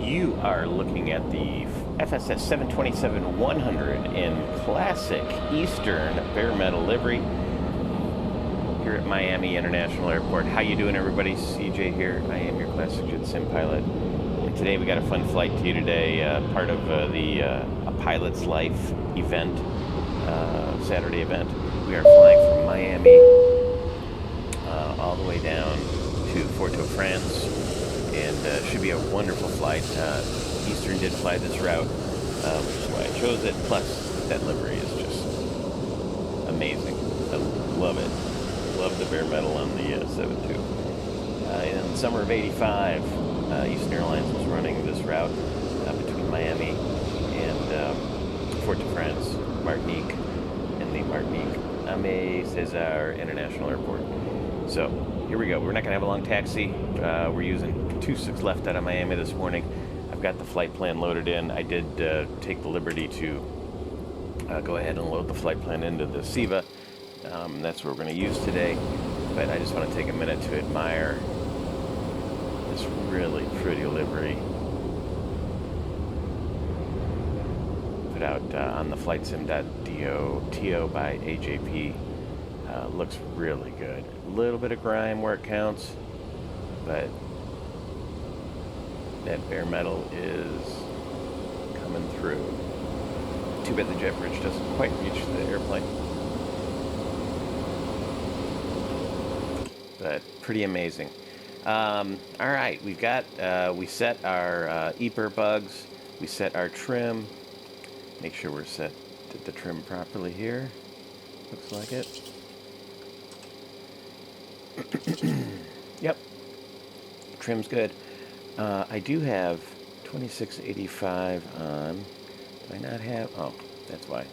You are looking at the FSS 727-100 in classic Eastern bare metal livery here at Miami International Airport. How you doing, everybody? CJ here. I am your classic jet sim pilot. And today we got a fun flight to you today, part of a Pilot's Life event, Saturday event. We are flying from Miami all the way down to Port-au-Prince, and should be a wonderful flight. Eastern did fly this route, which is why I chose it. Plus, that livery is just amazing. I love it. Love the bare metal on the 7.2. In the summer of '85, Eastern Air Lines was running this route between Miami and Port-au-Prince, Martinique, and the Martinique MSFS International Airport. So here we go. We're not going to have a long taxi. We're using 2.6 left out of Miami this morning. I've got the flight plan loaded in. I did take the liberty to go ahead and load the flight plan into the SIVA. That's what we're going to use today. But I just want to take a minute to admire this really pretty livery put out on the flightsim.do by AJP. Looks really good. A little bit of grime where it counts, but that bare metal is coming through. Too bad the jet bridge doesn't quite reach the airplane. But pretty amazing. All right, we've got, we set our EPR bugs, we set our trim. Make sure we're set the trim properly here. Looks like it. Yep, trim's good. I do have 2685 on. Do I not have? Oh, that's why.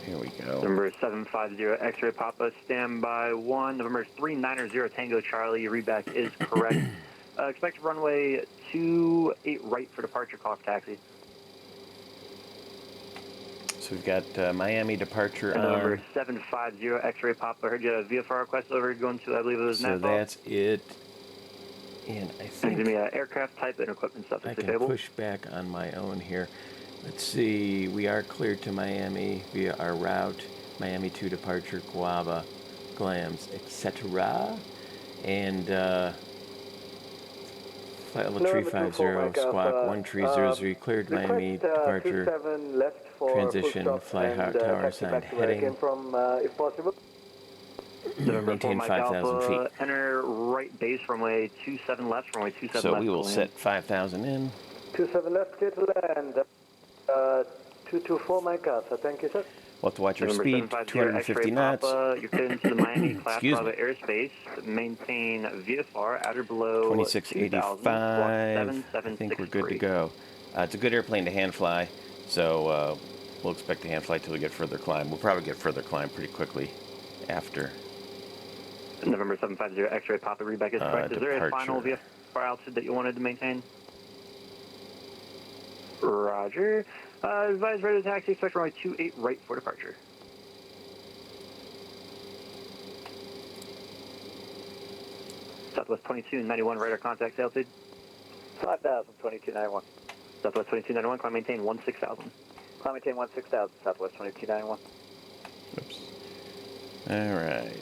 Here we go. November 750 X-ray Papa, standby 1. November 390 Tango Charlie, your readback is correct. Expect runway 28 right for departure, call taxi. So we've got Miami departure and on. November 750 X-ray Papa, heard you had a VFR request over going to, I believe it was So Nassau. that's it. And I think give me aircraft type and equipment stuff. I can push back on my own here. Let's see, we are cleared to Miami via our route, Miami to departure, Guava, Glams, etc. And flight level 350, squawk 1300, cleared Miami departure, transition, fly tower assigned heading, from, if possible. maintain 5,000 feet. Enter right base runway 27 left, runway 27 so left. So we will set 5,000 in. 27 left, clear to land. 224 my casa, thank you, sir. We'll have to watch our speed, 250 knots. You're cleared into the Miami class Bravo airspace. Maintain VFR at or below 2685. I think we're good to go. It's a good airplane to hand fly, so we'll expect to hand fly till we get further climb. We'll probably get further climb pretty quickly after. November 750 X-ray Papa, readback is correct. Is there a final VFR altitude that you wanted to maintain? Roger. Advise ready to taxi, expect runway 28 right for departure. Southwest 2291, radar contact, altitude. 5,000, 2291. Southwest 2291, climb maintain 16,000. Climb maintain 16,000, Southwest 2291. Oops. All right.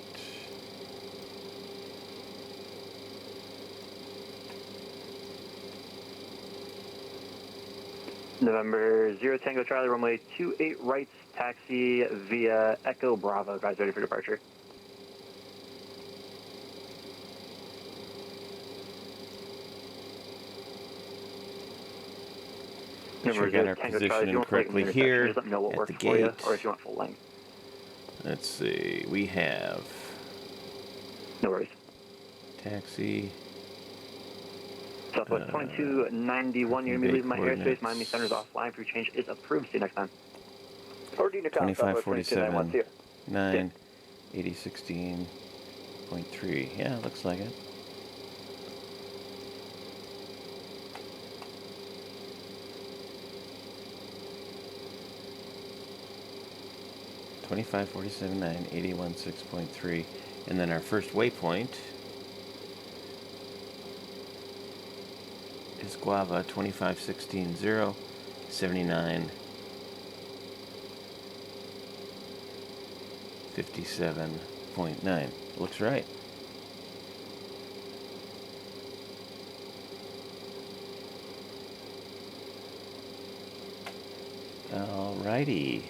November 0 Tango Charlie, runway 28 right, taxi via Echo Bravo. Guys, ready for departure. Make sure we got our position correctly here at the gate. Or if you want full length. Let's see, we have. No worries. Taxi. Southwest 2291, you're going to be leaving my airspace. Miami Center's offline. Crew change is approved. See you next time. 2547, 9, 8016.3. Yeah, looks like it. $25.47.9, 81.6.3, and then our first waypoint is Guava 25160 79 57.9. Looks right. Alrighty.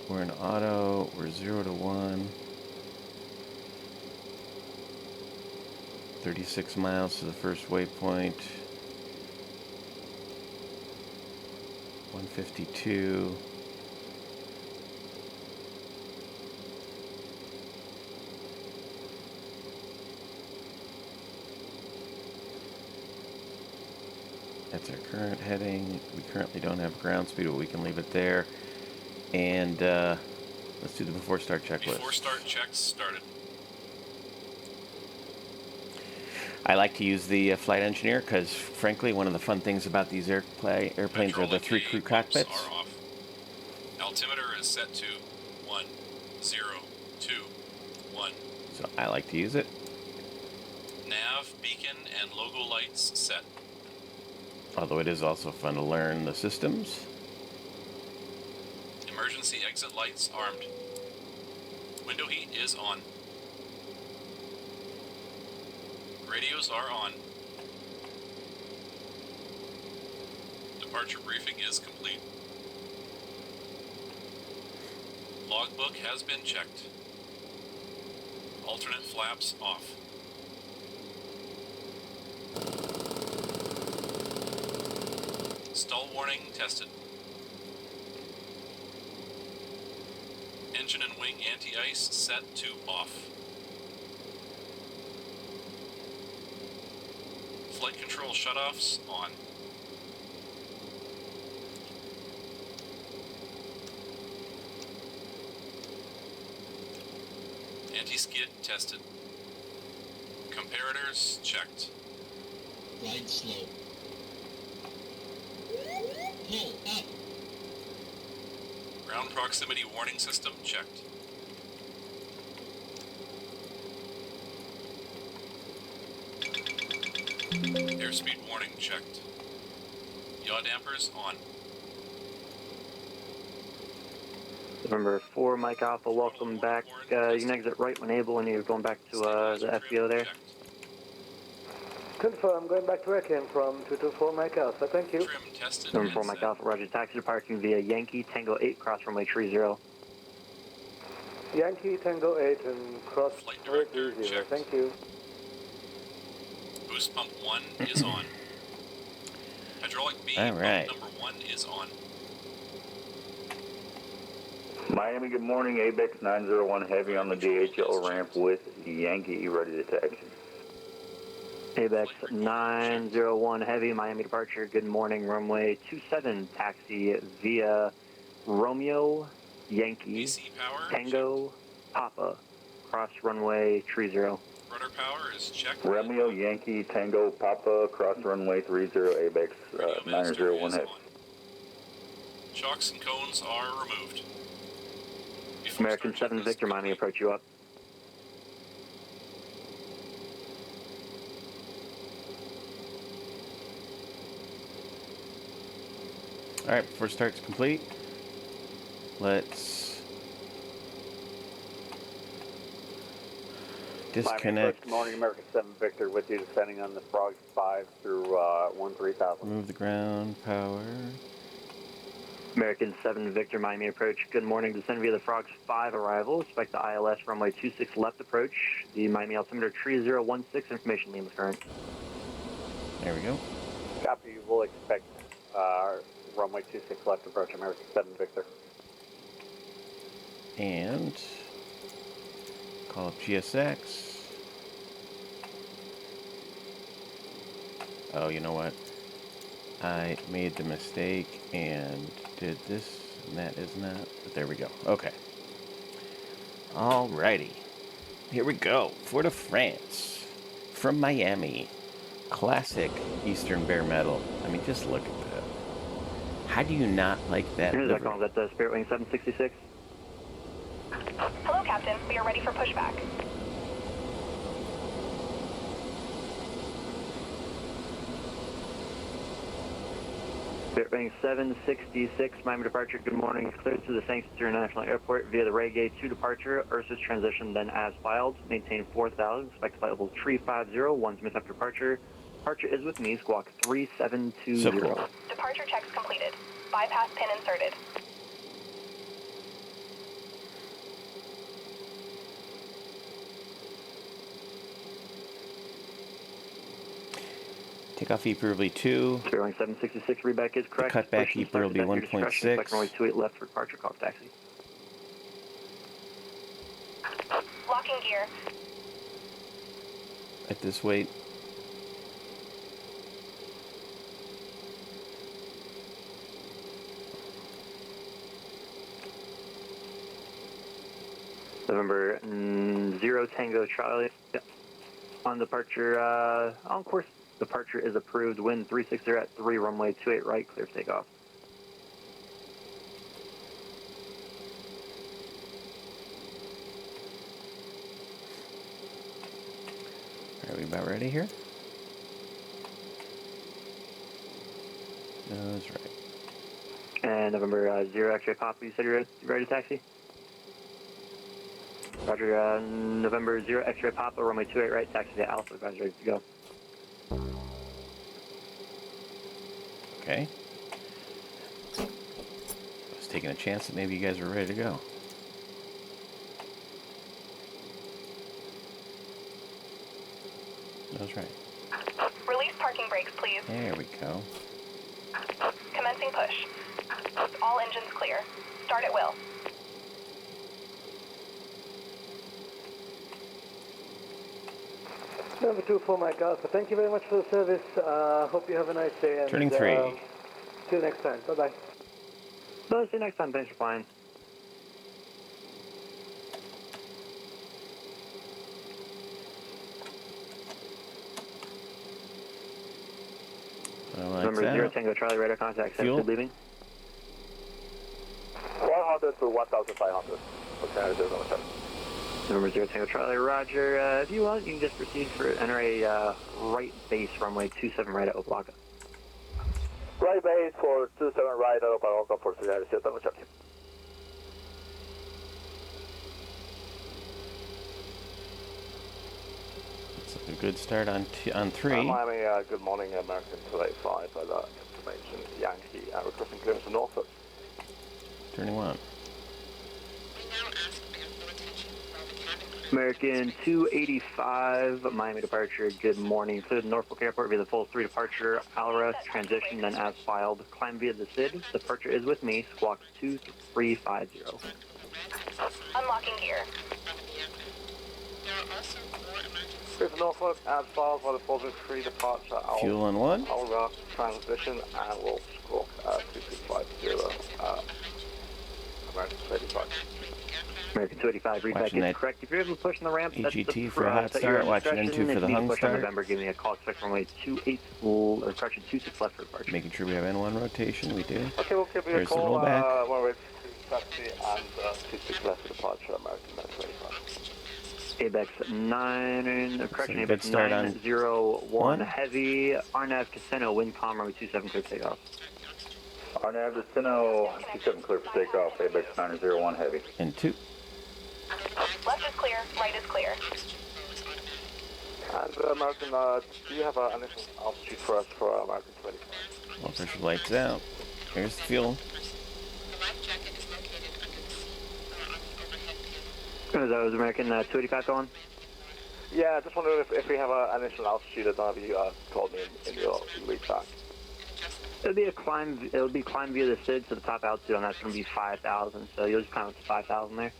We're in auto, we're 0 to 1. 36 miles to the first waypoint. 152. That's our current heading. We currently don't have ground speed, but we can leave it there. And let's do the before start checklist. Before start checks started. I like to use the flight engineer because, frankly, one of the fun things about these airplanes are the 3 crew cockpits. Are off. Altimeter is set to 1021. So I like to use it. Nav, beacon, and logo lights set. Although it is also fun to learn the systems. Emergency exit lights armed. Window heat is on. Radios are on. Departure briefing is complete. Logbook has been checked. Alternate flaps off. Stall warning tested. Engine and wing anti-ice set to off. Flight control shutoffs on. Anti-skid tested. Comparators checked. Glide slow. Pull up. Ground proximity warning system checked. Airspeed warning checked. Yaw dampers on. November 4, Mike Alpha, welcome back. You can exit right when able when you're going back to the FBO there. Checked. Confirm, going back to where I came from, 224 Mike Alpha, thank you. Trim tested. November 4, and Mike set. Alpha, roger. Taxi departing via Yankee Tango 8, cross runway 30. Yankee Tango 8 and cross Flight director 30, checked. thank you. Boost pump 1 is on. Hydraulic B All right. pump number 1 is on. Miami, good morning. ABEX 901 Heavy on the DHL ramp with Yankee ready to taxi. ABEX 901 Heavy, Miami departure. Good morning, runway 27, taxi via Romeo, Yankee, AC power Tango, Papa, cross runway 30. checked. Rudder power is checked. Romeo, Yankee, Tango, Papa, cross runway 30, ABEX Radio master 901 is Heavy. on. Shocks and cones are removed. Before American start 7 checklist Victor, Miami, complete. approach you up. All right, before start's complete, let's disconnect. Good morning, American 7 Victor, with you descending on the Frogs 5 through 13,000. Move the ground power. American 7 Victor, Miami approach. Good morning, descend via the Frogs 5 arrival. Expect the ILS runway 26 left approach. The Miami altimeter 3016, information Lima current. There we go. Copy, we'll expect runway 26 left approach, American 7 Victor. And call up GSX. Oh, you know what? I made the mistake and did this, and that is not. But there we go. Okay. Alrighty. Here we go. Fort of France. From Miami. Classic Eastern bare metal. I mean, just look at that. How do you not like that? Here's that livery? call, that's Spirit Wing 766. Hello, Captain. We are ready for pushback. Bearing 766, Miami departure, good morning. Cleared to the St. International Airport via the Ray Gate to departure. Ursus transition, then as filed. Maintain 4,000. Expect flight level 350. 1 minutes after departure. Departure is with me, squawk 3720. So cool. Departure checks completed. Bypass pin inserted. Takeoff EPR will be 2. Bearing 766, reback is correct. The cutback EPR will be 1.6. Expect runway 28 left for departure, call taxi. Locking gear. At this weight. November 0 Tango Charlie. On departure, on course, departure is approved. Wind 360 at 3, runway 28 right, clear for takeoff. Are we about ready here? That's right. And November 0 X-ray Papa, you said you're ready to taxi? Roger, November 0 X-ray Papa, runway 28 right, taxi to Alpha, guys ready to go. Okay. I was taking a chance that maybe you guys were ready to go. That's right. Release parking brakes, please. There we go. Commencing push. All engines clear. Start at will. Number 24 Mike Alpha, thank you very much for the service. Hope you have a nice day. And, Turning 3. See you next time. Bye-bye. No, see you next time. Thanks for flying. Number 0 Tango Charlie, radar contact, Fuel. leaving. 100 to 1,500. Okay, Number 0 Tango Charlie, roger. If you want, you can just proceed for enter a right base runway 27 right at Oplaga. Right base for 27 right at Oplaga for 300. It's a good start on 3. Miami, good morning, American 285. Information, Yankee, requesting clearance to Norfolk. Turning 1. American 285, Miami departure, good morning. Cleared Norfolk Airport via the full 3 departure, Alra, transition, then as filed. Climb via the SID. Departure is with me, squawk 2350. Unlocking gear. Cleared Norfolk, as filed by the following 3 departure, Fuel on 1. Alra, transition, and will squawk 2350, American 285. American 285, read back Watching is that correct. If you're able to push on the ramp, that's AGT the for a hot set your start, watching discretion. N2 for the If you need hung to push on start. November, give me a call, expect runway 28 full, or correction, 26 left for departure. Making sure we have N1 rotation. We do. Okay, we'll give you There's a the call, rollback. when we're ready to taxi and 26 left for departure, American 285. ABEX 9, correction, So good ABEX start on 901 heavy, RNAV Casino, wind calm, runway 27 clear takeoff. RNAV Destino, 27 clear for takeoff, ABEX 901 heavy. And 2. Left is clear. Right is clear. And American, do you have an initial altitude for us for American 285? Well, push the lights out. Here's the fuel. That was American 285 going? Yeah, just wondering if we have an initial altitude. I don't know if you told me in your read back. It'll be climb via the SID, so the top altitude on that's going to be 5,000, so you'll just climb up to 5,000 there.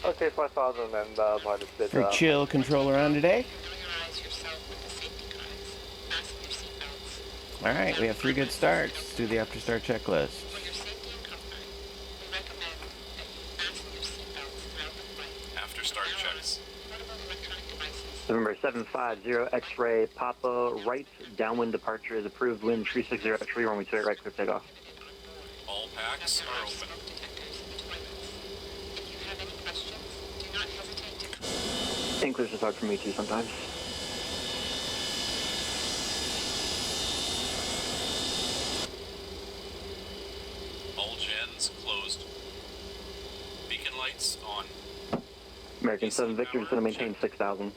Okay, 5,000 and by the SID. Very chill controller on today. All right, we have 3 good starts. Let's do the after start checklist. After start checks. November 750 X-ray Papa right downwind departure is approved. Wind 360 at 3 runway 28 right clear takeoff. All packs are open. Tinklers is hard for me too sometimes. All gens closed. Beacon lights on. American 7 Victor is going to maintain 6,000.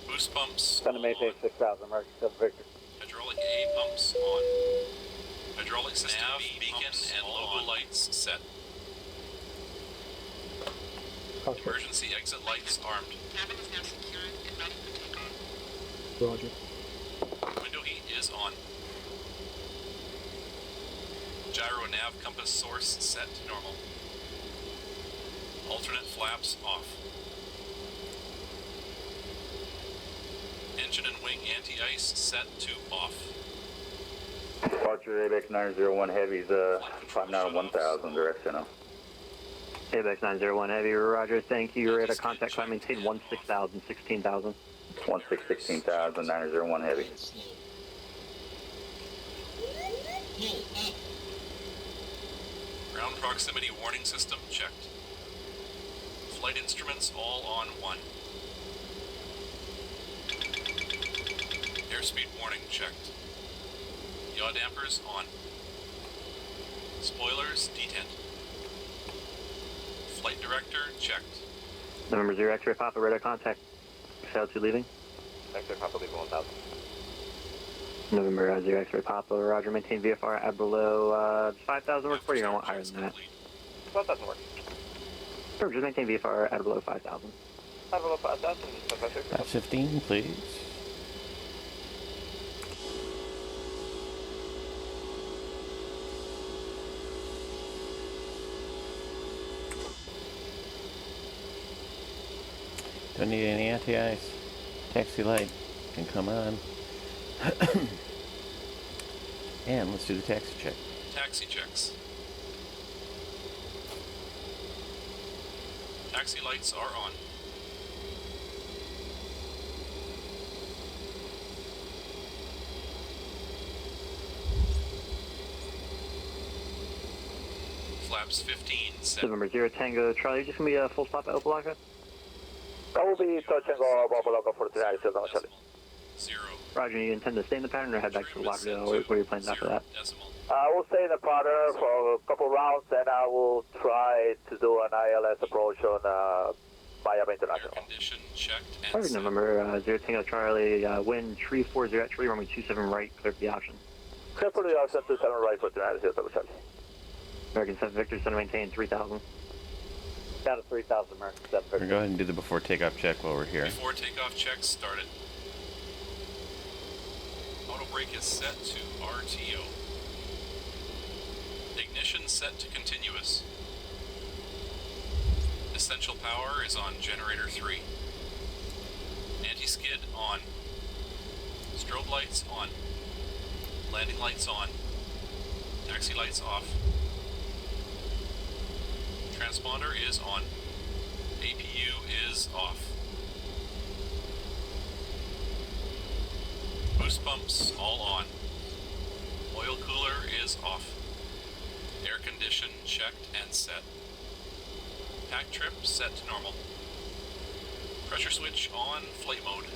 Boost pumps Going to maintain on. 6,000, American 7 Victor. Hydraulic A pumps on. Hydraulic system nav, B beacon, and logo lights set. Emergency exit lights armed. Cabin is now secured and ready for takeoff. Roger. Window heat is on. Gyro nav compass source set to normal. Alternate flaps off. Engine and wing anti-ice set to off. Departure ABX 901 Heavy's climbing out of 1,000 direct now. ABX 901 Heavy, roger, thank you. You're at a contact climb, maintain 16,000, 16,000. 16,000, 901 Heavy. Slow. Pull up. Ground proximity warning system checked. Flight instruments all on 1. Airspeed warning checked. Yaw dampers on. Spoilers detent. Flight director checked. November 0 X-ray Papa, radar contact. XL2 leaving. X-ray Papa leaving 1,000. November 0 X-ray Papa, roger, maintain VFR at below 5,000 work for you. You're going to want higher than that. Complete. 12,000 work. Sure, just maintain VFR at below 5,000. Below 5,000. 515, please. Don't need any anti-ice. Taxi light can come on. And let's do the taxi check. Taxi checks. Taxi lights are on. Flaps 15 set. November 0 Tango Charlie, just going to be a full stop at Opelaka. That will be touching Opelaka for tonight, so don't Charlie. 0. Roger, you intend to stay in the pattern or head back to Lauderdale? What are your plans after that? Decimal. I will stay in the pattern for a couple rounds, and I will try to do an ILS approach on Miami Air International. condition checked and Roger, set. November 0 Tango Charlie, wind tree 40 at tree, runway 27 right, clear for the option. Clear for the option 27 right for tonight, so Charlie. American 7 Victor is going to maintain 3,000. Down to 3,000, American 7 We're Victor. going to go ahead and do the before takeoff check while we're here. Before takeoff checks started. Auto brake is set to RTO. Ignition set to continuous. Essential power is on generator 3. Anti-skid on. Strobe lights on. Landing lights on. Taxi lights off. Transponder is on. APU is off. Boost pumps all on. Oil cooler is off. Air condition checked and set. Pack trip set to normal. Pressure switch on flight mode.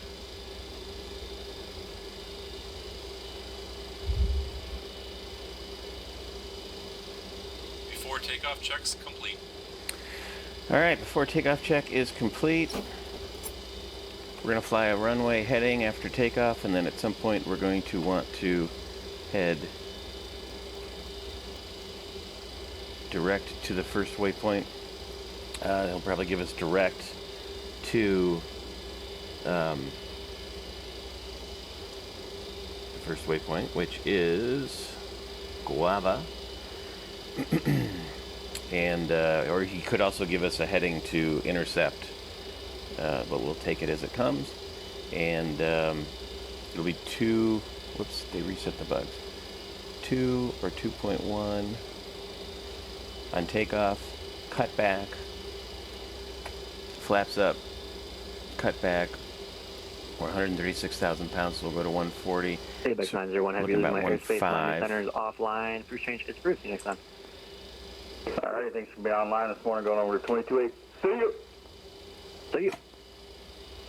Before takeoff checks complete. All right, before takeoff check is complete, we're going to fly a runway heading after takeoff, and then at some point we're going to want to head direct to the first waypoint. He'll probably give us direct to the first waypoint, which is Guava. And or he could also give us a heading to intercept, but we'll take it as it comes. And it'll be 2. Whoops, they reset the bugs. 2 or 2.1 on takeoff. Cut back. Flaps up. Cut back. We're 136,000 pounds, so we'll go to 140. ABX 901 Heavy, looking my about airspace landing 1.5. center is offline. Through change, it's Bruce. See you next time. Alright, thanks for being online this morning, going over to 22.8. See you! See you.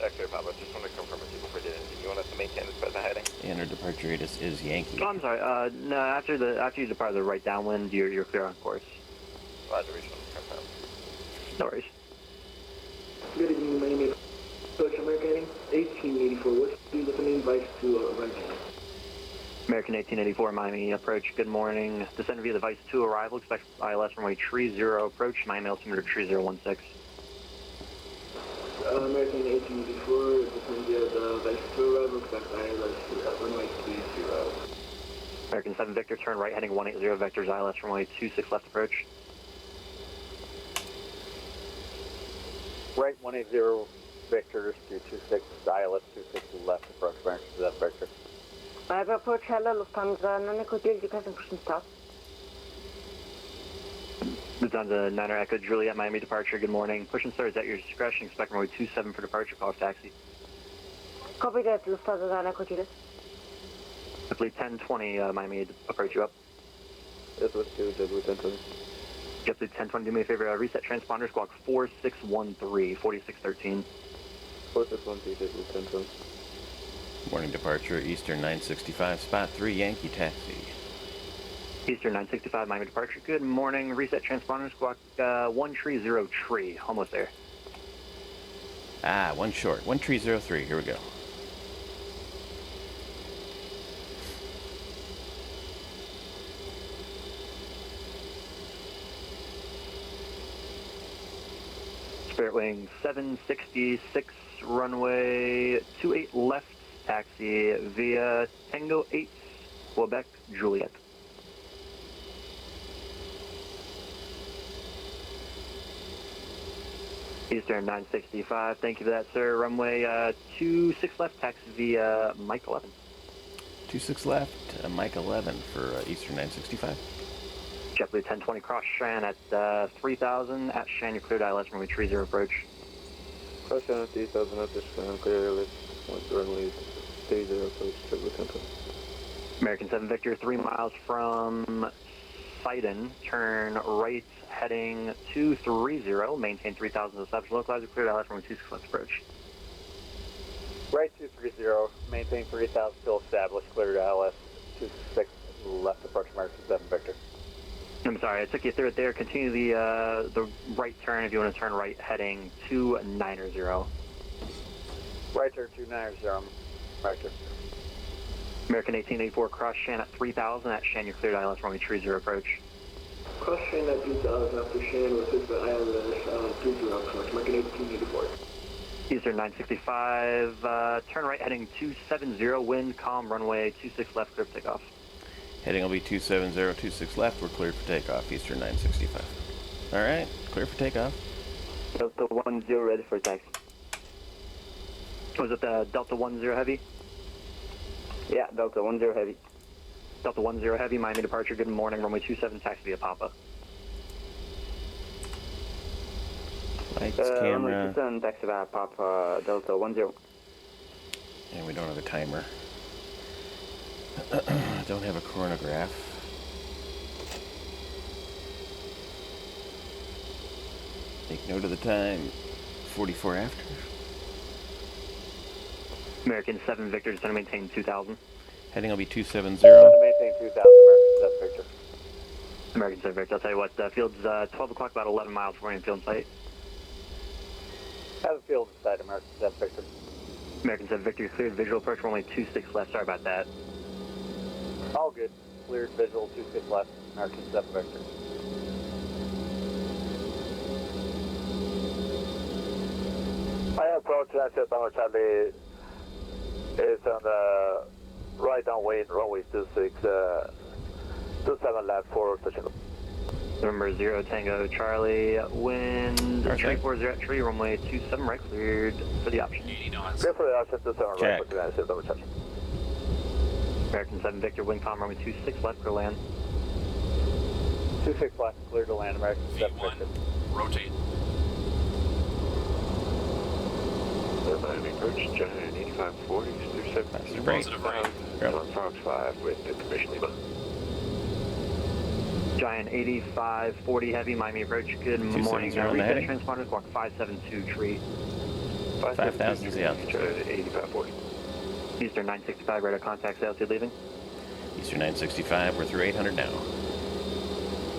X-ray Papa, just want to confirm with you before you did. You want us to maintain this present heading? And our departure radius is Yankee. Oh, I'm sorry. No, after you depart the right downwind, you're clear on course. Roger, regional, confirm. No worries. Good evening, my name is Coach American 1884. What's the main advice to arrival? American 1884, Miami approach. Good morning. Descend via the Vice 2 arrival. Expect ILS runway 30 approach. Miami altimeter 3016. American 1884, descend via the Vice 2 arrival. Expect ILS runway 30. American 7 Victor, turn right heading 180 vectors ILS runway 26 left approach. Right, 180 Victor, 226, ILS 26 left approach, American 7 Victor. I've approached Hello Lufthansa, non-equatorial departure pushing stop. Lufthansa 9er Echo Juliet, Miami departure. Good morning. Push and start is at your discretion. Expect runway 27 for departure. Call for taxi. Copy that, Lufthansa 9 Echo Juliet. Fleet 1020, Miami approach you up. This was 2, JetBlue 1020. JetBlue 1020, do me a favor. Reset transponder, squawk 4613, 4613. 4613, JetBlue 1020. Morning departure, Eastern 965, spot 3, Yankee taxi. Eastern 965, Miami departure. Good morning. Reset transponder, squawk 1303. Almost there. Ah, one short. 1303. Here we go. Spirit Wing 766, runway 28 left, taxi via Tango 8, Quebec, Juliet. Eastern 965, thank you for that, sir. Runway 26 left, taxi via Mike 11. 26 left, Mike 11 for Eastern 965. JetBlue 1020, cross Shan at 3000. At Shan, you're cleared ILS runway 30 approach. Cross Shan at 3000, at this clear ILS, runway 30 approach, JetBlue 1020. American 7 Victor, 3 miles from Sidon, turn right heading 230, maintain 3000 established, localizer, cleared ILS runway 26 left approach. Right 230, maintain 3000, still established, cleared ILS 26 left approach, American 7 Victor. I'm sorry, I took you through it there. Continue the right turn if you want to turn right heading 290. Right turn 290, American. American 1884, cross Shan at 3000. At Shan, you're cleared ILS runway 30 approach. Cross Shan at 3000 after Shan was hit by ILS 30 approach. American 1884. Eastern 965, turn right heading 270, wind calm, runway 26 left, clear for takeoff. Heading will be 27026 left. We're cleared for takeoff, Eastern 965. All right, clear for takeoff. Delta 10 ready for taxi. Was it the Delta 10 heavy? Yeah, Delta 10 heavy. Delta 10 heavy, Miami departure, good morning, runway 27, taxi via Papa. Lights, camera. Runway 27, taxi via Papa, Delta 10. And we don't have a timer. Don't have a chronograph. Take note of the time. 44 after. American 7 Victor, just going to maintain 2000. Heading will be 270. Maintain 2000, American 7 Victor. American 7 Victor, I'll tell you what, field's 12 o'clock, about 11 miles before you're in field in sight. Have a field inside, American 7 Victor. American 7 Victor, you're cleared visual approach, runway 26 left, sorry about that. All good. Cleared visual 26 left, American 7 Victor. My approach to Tower Charlie is on the right downwind, runway 26, 27 left for station. Number 0 Tango Charlie, wind, Perfect. 340 at tree, runway 27 right, cleared for the option. 80 knots. Clear for the option 27 Check. right for United States Tower Charlie. American 7 Victor, wind calm, runway 26 left, clear land. 26 left, clear to land, American 7 V1, Victor. rotate. Miami approach, Giant 8540, through 7. That's great. Positive right. On Fox 5 with information Lima. Giant 8540 heavy, Miami approach, good morning. 270 on the Reset heading. transponder, squawk 572 tree. 5,000 is the altitude. Giant 8540. Eastern 965, radar contact, altitude leaving. Eastern 965, we're through 800 now.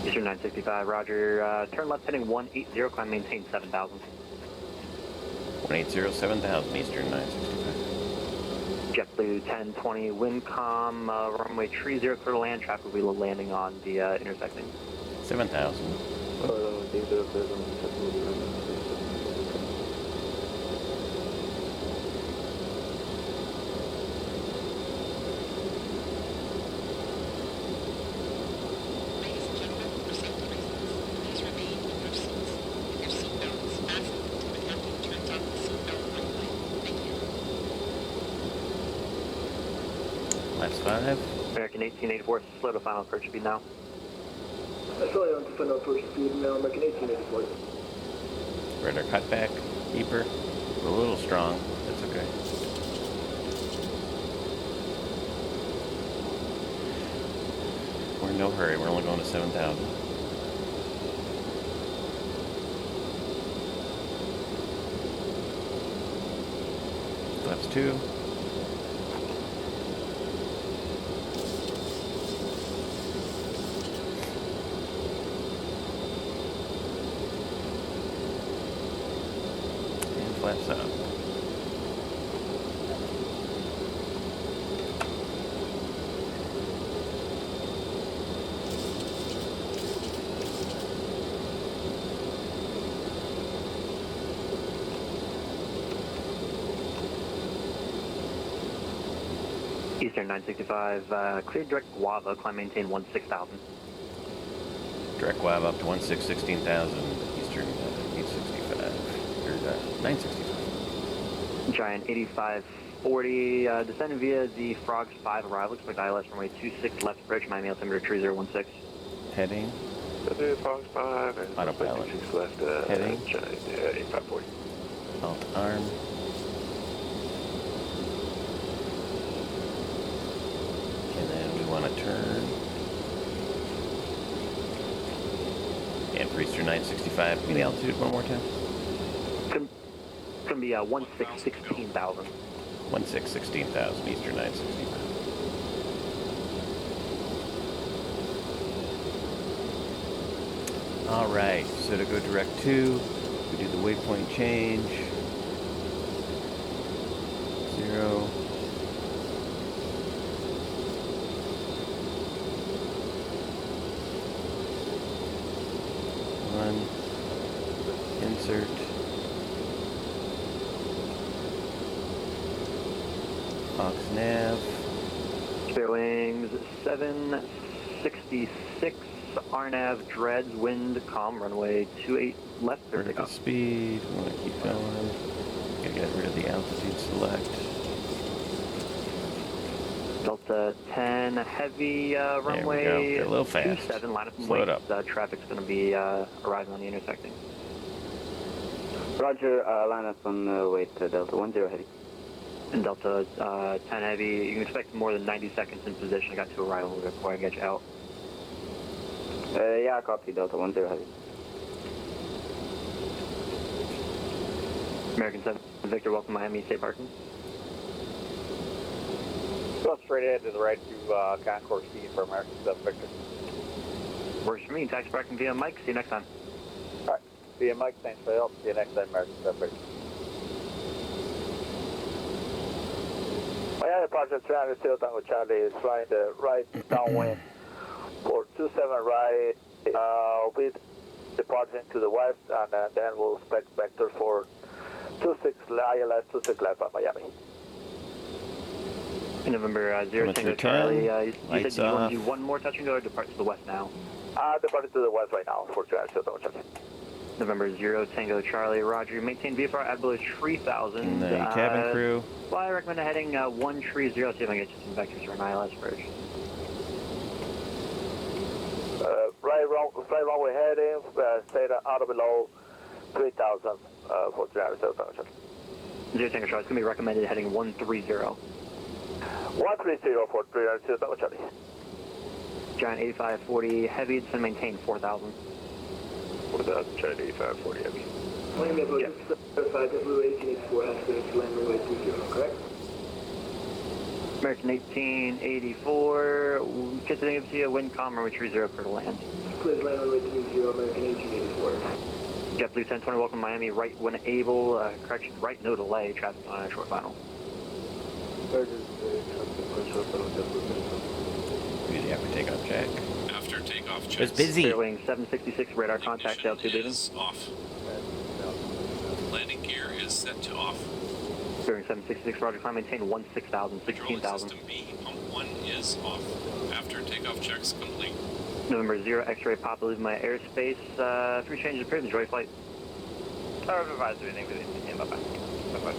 Eastern 965, roger. Turn left heading 180, climb maintain 7,000. 180, 7,000, Eastern 965. JetBlue 1020, wind calm, runway 30, clear to land. Traffic will be landing on the intersecting. 7,000. Ladies and gentlemen, for safety reasons, please remain in your seats with your seatbelts fastened until the captain turns off the seatbelt runway. Thank you. Last 5. American 1884, slow to final approach speed now. Sorry, on to final approach speed now, American 1884. Radar cutback, keeper. We're a little strong. That's okay. We're in no hurry. We're only going to 7,000. Flaps 2. And flaps up. Eastern 965, clear direct Guava, climb maintain 16,000. Direct Guava up to 16,000. Eastern 865. Or 965. Giant 8540, descending via the Frogs 5 arrival, expect ILS runway 26 left approach, Miami altimeter 3016. Heading. Fox 5 and Autopilot. 26 left. Heading. Giant 8540. Alt arm. And then we want to turn. And for Eastern 965, give me the altitude one more time. It's going to be 16,000. 16,000, Eastern 965. All right, so to go direct 2, we do the waypoint change. 0. One. Insert. Fox nav. Spare wings 766, RNAV dreads, wind calm, runway 28 left, there Vertical speed. We want to keep going. Gotta get rid of the altitude select. Delta 10 heavy runway There we go. Get a little fast. 27, line up and Slow wait. it up. Traffic's going to be arriving on the intersecting. Roger, line up on wait, Delta 10 heading. And Delta 10 heavy, you can expect more than 90 seconds in position. I got to arrival before I get you out. Yeah, copy, Delta 10 heading. American 7, Victor, welcome Miami, safe parking. Go straight ahead to the right to Concourse C for American 7 Victor. Works for me, taxi parking via Mike, see you next time. All right, via Mike, thanks for the help. See you next time, American 7 Victor. Miami Departure 300 Tango Charlie is flying the right downwind for 27 right, with departing to the west, and then we'll expect vector for 26 ILS 26 left at Miami. November 0 Coming Tango through Charlie, 10, you said lights you want off. to do one more touch and go or depart to the west now? Departing to the west right now for 300 Tango Charlie. November 0 Tango Charlie, roger. Maintain VFR at below 3,000. And the cabin crew. Well, I recommend heading 130, see if I can get you some vectors for an ILS bridge. Right runway heading, stay out of below 3,000 for 300 Tango Charlie. 0 Tango Charlie, it's going to be recommended heading 130. 130 for 300 Tango Charlie. Giant 8540 heavy, it's going to maintain 4,000. 4,000, Giant 8540 heavy. Miami approach certified JetBlue 1884 has to land runway 30, correct? American 1884, considering to a wind calm runway 30 for the land. Please land runway 30, American 1884. JetBlue 1020, welcome Miami, right when able, correction, right no delay, traffic on a short final. Do the after takeoff check. After takeoff check. It's busy. Airwing 766, radar contact, L2 leaving. Is off. Landing gear is set to off. Airwing 766, roger, climb, maintain 16,000, 16,000. System B, pump 1 is off. After takeoff checks complete. November 0, X-ray Papa, leaving my airspace, free change of appearance, enjoy flight. Tower of advisory, name within, bye-bye. Bye-bye.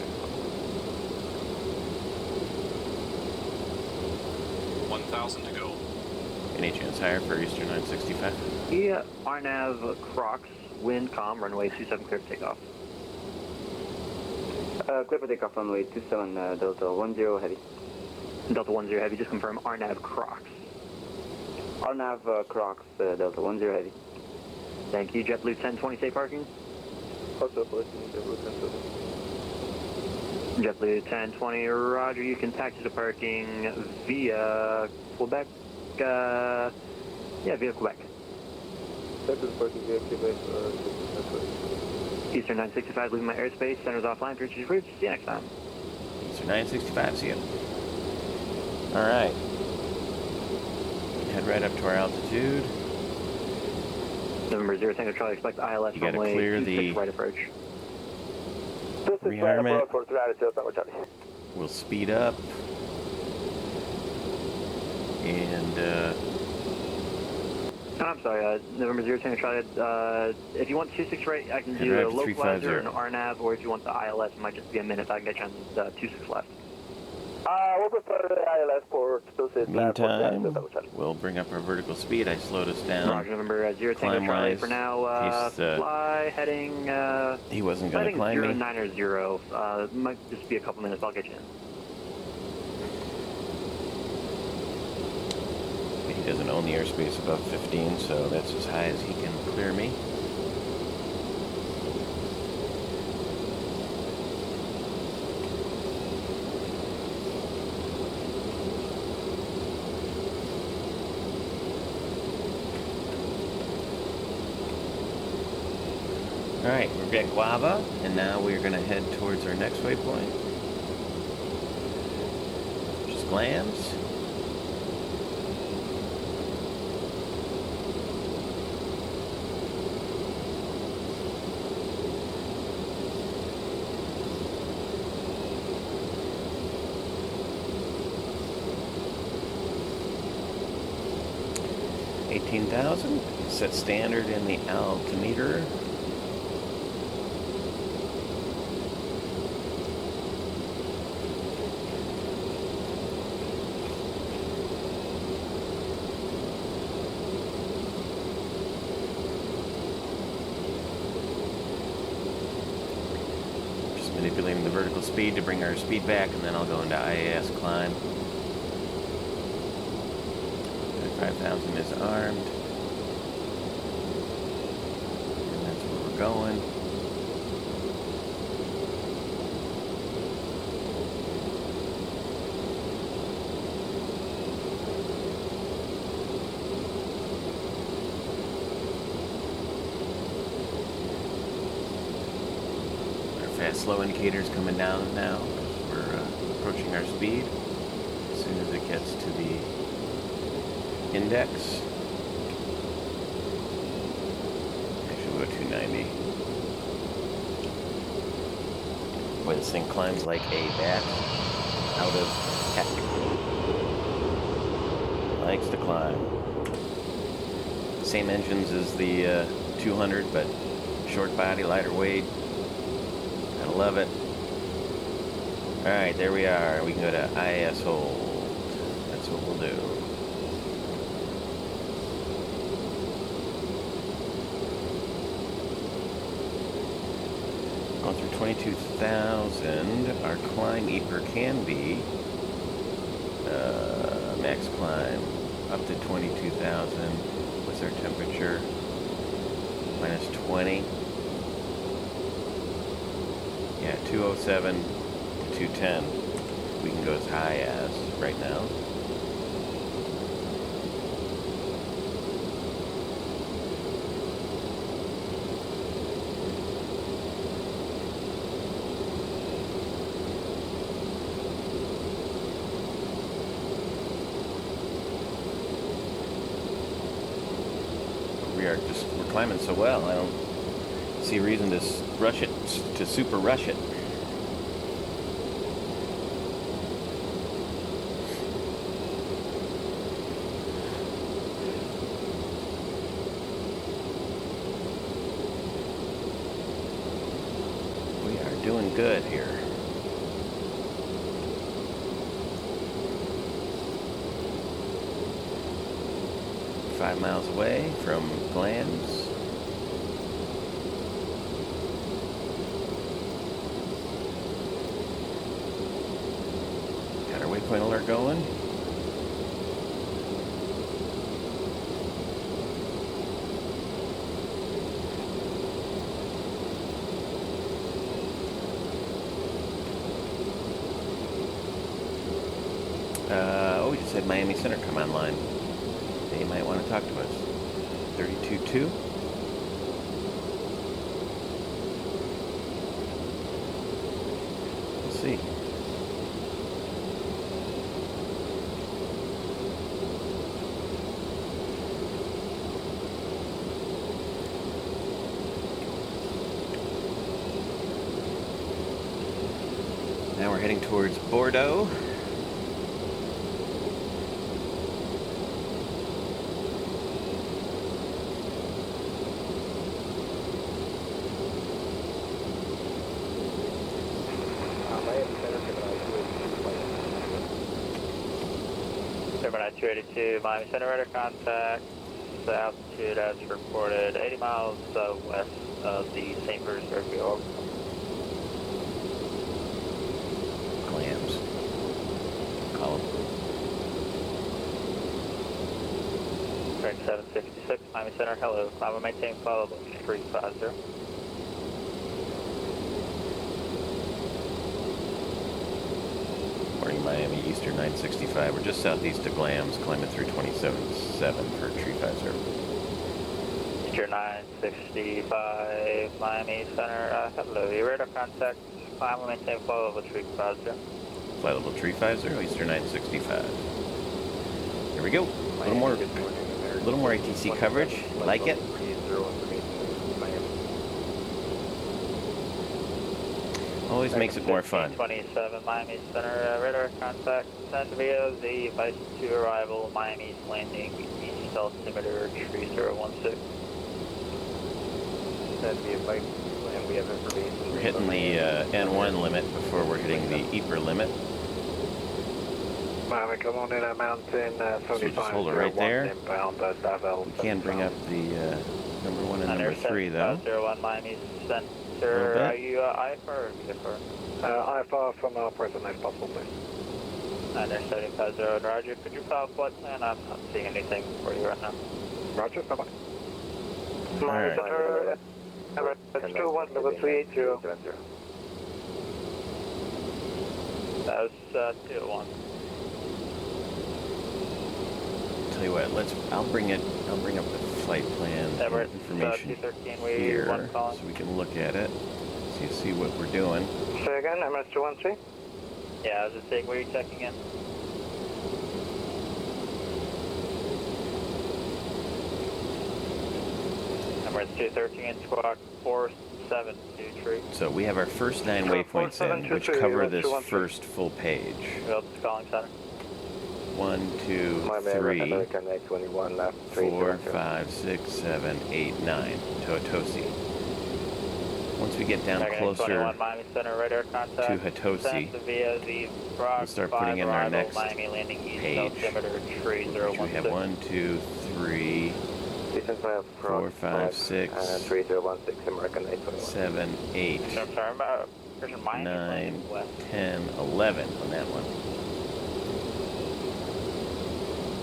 1,000 to go. Any chance higher for Eastern 965? Yeah, RNAV Crocs, wind calm, runway 27 clear for takeoff. Clear for takeoff runway 27, Delta 10 heavy. Delta 10 heavy, just confirm RNAV Crocs. RNAV Crocs, Delta 10 heavy. Thank you, JetBlue 1020, safe parking. JetBlue 1020, roger, you can taxi to parking via Quebec, via Quebec. Eastern 965, leaving my airspace, centers offline, purchase routes, see you next time. Eastern 965, see you. Alright. Head right up to our altitude. November 0, Tango Charlie, expect ILS You gotta runway clear 26 the right approach. rearmament. We'll speed up. And, I'm sorry, November 0, Tango Charlie, if you want 26 right, I can Head do right a to localizer, an 350. RNAV, or if you want the ILS, it might just be a minute, I can get you on 26 left. We'll prefer the ILS for 26 meantime, we'll bring up our vertical speed. I slowed us down. Roger, November 0, Tango Charlie, Climb-wise, for now, fly, heading, he wasn't going to climb me. 0900, might just be a couple minutes, I'll get you in. He doesn't own the airspace above 15, so that's as high as he can clear me. Alright, we're at Guava, and now we're going to head towards our next waypoint, which is Glams. $18,000. Set standard in the altimeter. Just manipulating the vertical speed to bring our speed back, and then I'll go into IAS climb. 5,000 is armed. And that's where we're going. Our fast slow indicator's coming down now as we're approaching our speed. As soon as it gets to the index. Actually, we'll go 290. Boy, this thing climbs like a bat out of heck. Likes to climb. Same engines as the 200, but short body, lighter weight. I love it. Alright, there we are. We can go to IAS hold. That's what we'll do. Going through 22,000. Our climb EPR can be max climb up to 22,000. What's our temperature? -20. 207 to 210. We can go as high as right now. We're climbing so well, I don't see a reason to rush it, to super rush it. We are doing good here. Five miles away from Glams. Got our waypoint alert going. We just had Miami Center come online. They might want to talk to us. 32.2. We'll see. Now we're heading towards Bordeaux. Gemini 282, Miami Center radar contact. The altitude as reported, 80 miles west of the St. Petersburg field. Glams. Call them. Train 766, Miami Center, hello. Climb and maintain follow 350. Morning, Miami, Eastern 965. We're just southeast of Glams, climbing through 27.7 for 350. Eastern 965, Miami Center, hello. Your radar contact, climb and maintain follow level 350. Flight level 350, Eastern 965. Here we go. A little more ATC coverage. Like it. Always makes it more fun. 27 Miami Center, radar contact, send via the Vice 2 arrival, Miami's landing, east altimeter 3016. Send via Vice, and we have information. We're hitting the N1 limit before we're hitting the EPR limit. Miami, come on in at Mountain So just hold it right there. Inbound, We can bring up the number 1 and number 3 though. 501 Miami Center. Are you IFR or VFR? IFR from our person as possible, please. 970 Roger. Could you file flight plan? I'm not seeing anything for you right now. Roger, bye-bye. Alright. Let's do 1 level 380. That was 201. Tell you what, I'll bring up the flight plan information here so we can look at it, so you see what we're doing. Say again, MS213? Yeah, I was just saying, where are you checking in? Emirates 213, squawk 4723. So we have our first 9 waypoints in, which cover this first full page. Phillips calling center. 1, 2, 3, 4, 5, 6, 7, 8, 9. Totosi. Once we get down closer to Hatosi, we'll start putting in our next page, which we have 1, 2, 3, 4, 5, 6, 7, 8, 9, 10, 11 on that one.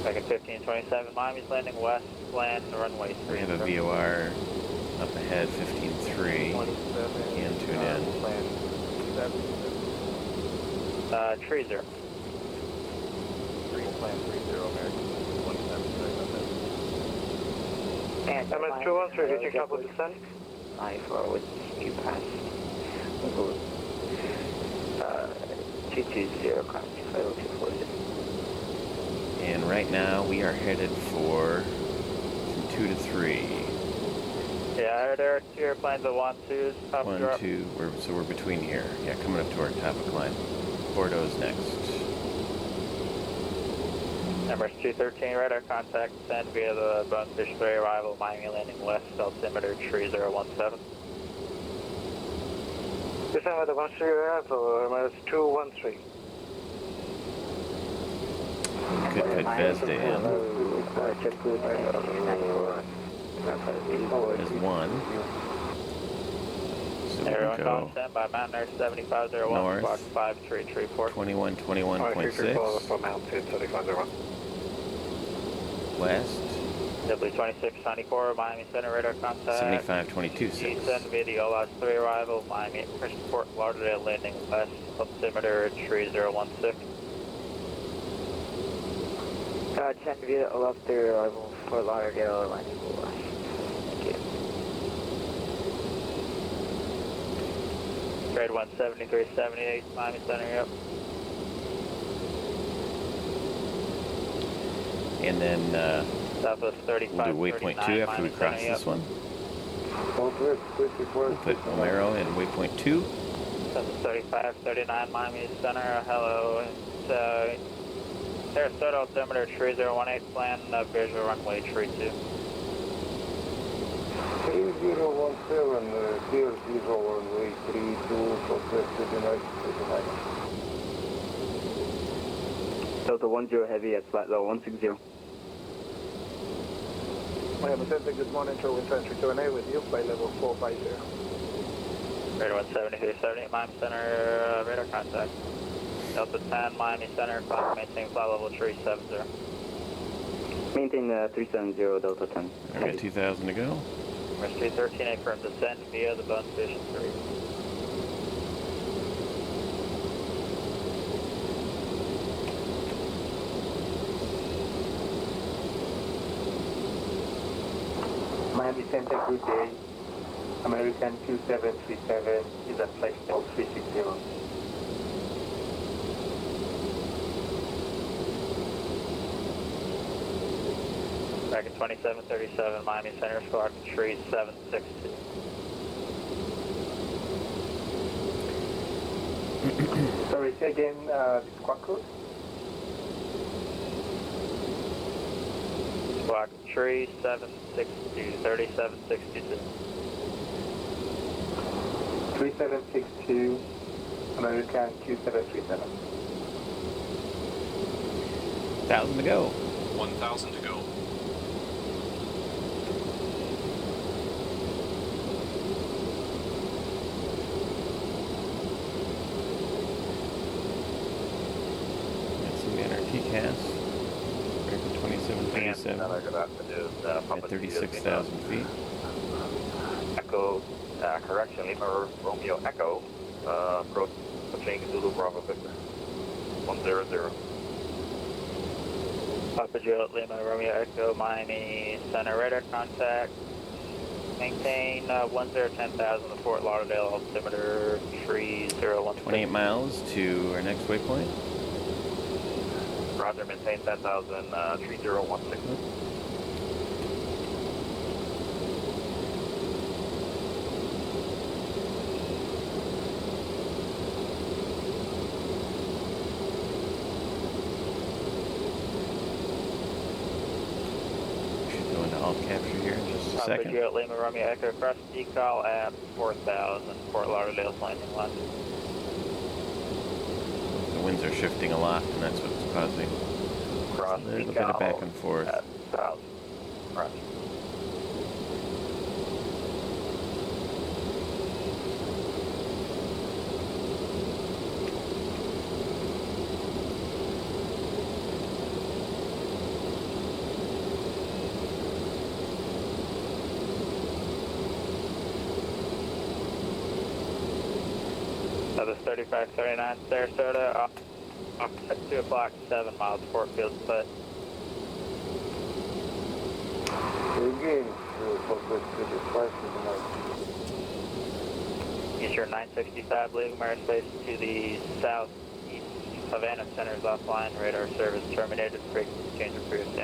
Second 1527, Miami's landing west, land runway 3. We have a VOR up ahead, 15.3. Can tune in. tree 0. Green plan 30 American 27, sorry about that. And MS-213, reaching top of descent. 94 with you pass. We'll go 220 cross 250 And right now we are headed for 2 to 3. Yeah, there are 2 airplanes at 1-2. Top 1, drop. 2. We're between here. Yeah, coming up to our top of climb. Bordeaux's next. Numbers 213, radar contact, send via the Bonefish 3 arrival, Miami landing west, altimeter 3017. Descend with the 13 arrival, MS-213. Could put Vesda in. There's 1. So we Everyone can calm go stand by Mountain Air 7501, north, box 5334. 2121.6. Mountain 7501. West, W2694, Miami Center radar contact. 7522.6. Descend via the OLS 3 arrival, Miami Fort Lauderdale landing west, altimeter 3016. Descend via OLS 3 arrival, Fort Lauderdale landing west. Thank you. Grade 17378, Miami Center, yep. And then Southwest 35, we'll do waypoint 2 after we cross this one. We'll put Romero in waypoint 2. Southwest 35, 39, Miami Center, hello. It's Sarasota altimeter 3018, plan visual runway tree 2. 3017, clear 0 runway 32, southwest 39, 39. Delta 10 heavy at flight level 160. Miami Center, good morning, True Wind 328 with you, flight level 450. Radar 17378, Miami Center, radar contact. Delta 10, Miami Center, maintain flight level 370. Maintain 370, Delta 10. I've got 2,000 to go. Number 313, affirm descent via the Bonefish 3. Miami Center, good day. American 2737 is at flight level 360. Bracket 2737, Miami Center, squawk tree 762. Sorry, say again the squawk code. Squawk tree 762, 3762. 3762, American 2737. 1,000 to go. 1,000 to go. Got some in our TCAS. American 2737 at 36,000 feet. Echo, correction, Lima Romeo Echo, approaching Zulu Bravo Victor, 100. Papa Juliet Lima Romeo Echo, Miami Center, radar contact. Maintain 10,000 to Fort Lauderdale, altimeter 3016. 28 miles to our next waypoint. Roger, maintain 10,000, 3016. Should go into alt capture here in just a Papa second. Juliet Lima Romeo Echo, cross decal at 4,000, Fort Lauderdale landing left. The winds are shifting a lot, and that's what's causing Cross a little bit of back and forth. at 1,000. Roger. So this 3539 Sarasota, off at 2 o'clock, 7 miles, Fort Field, but Eastern 965, leaving airspace to the southeast. Havana Center is offline, radar service terminated, frequency change approved.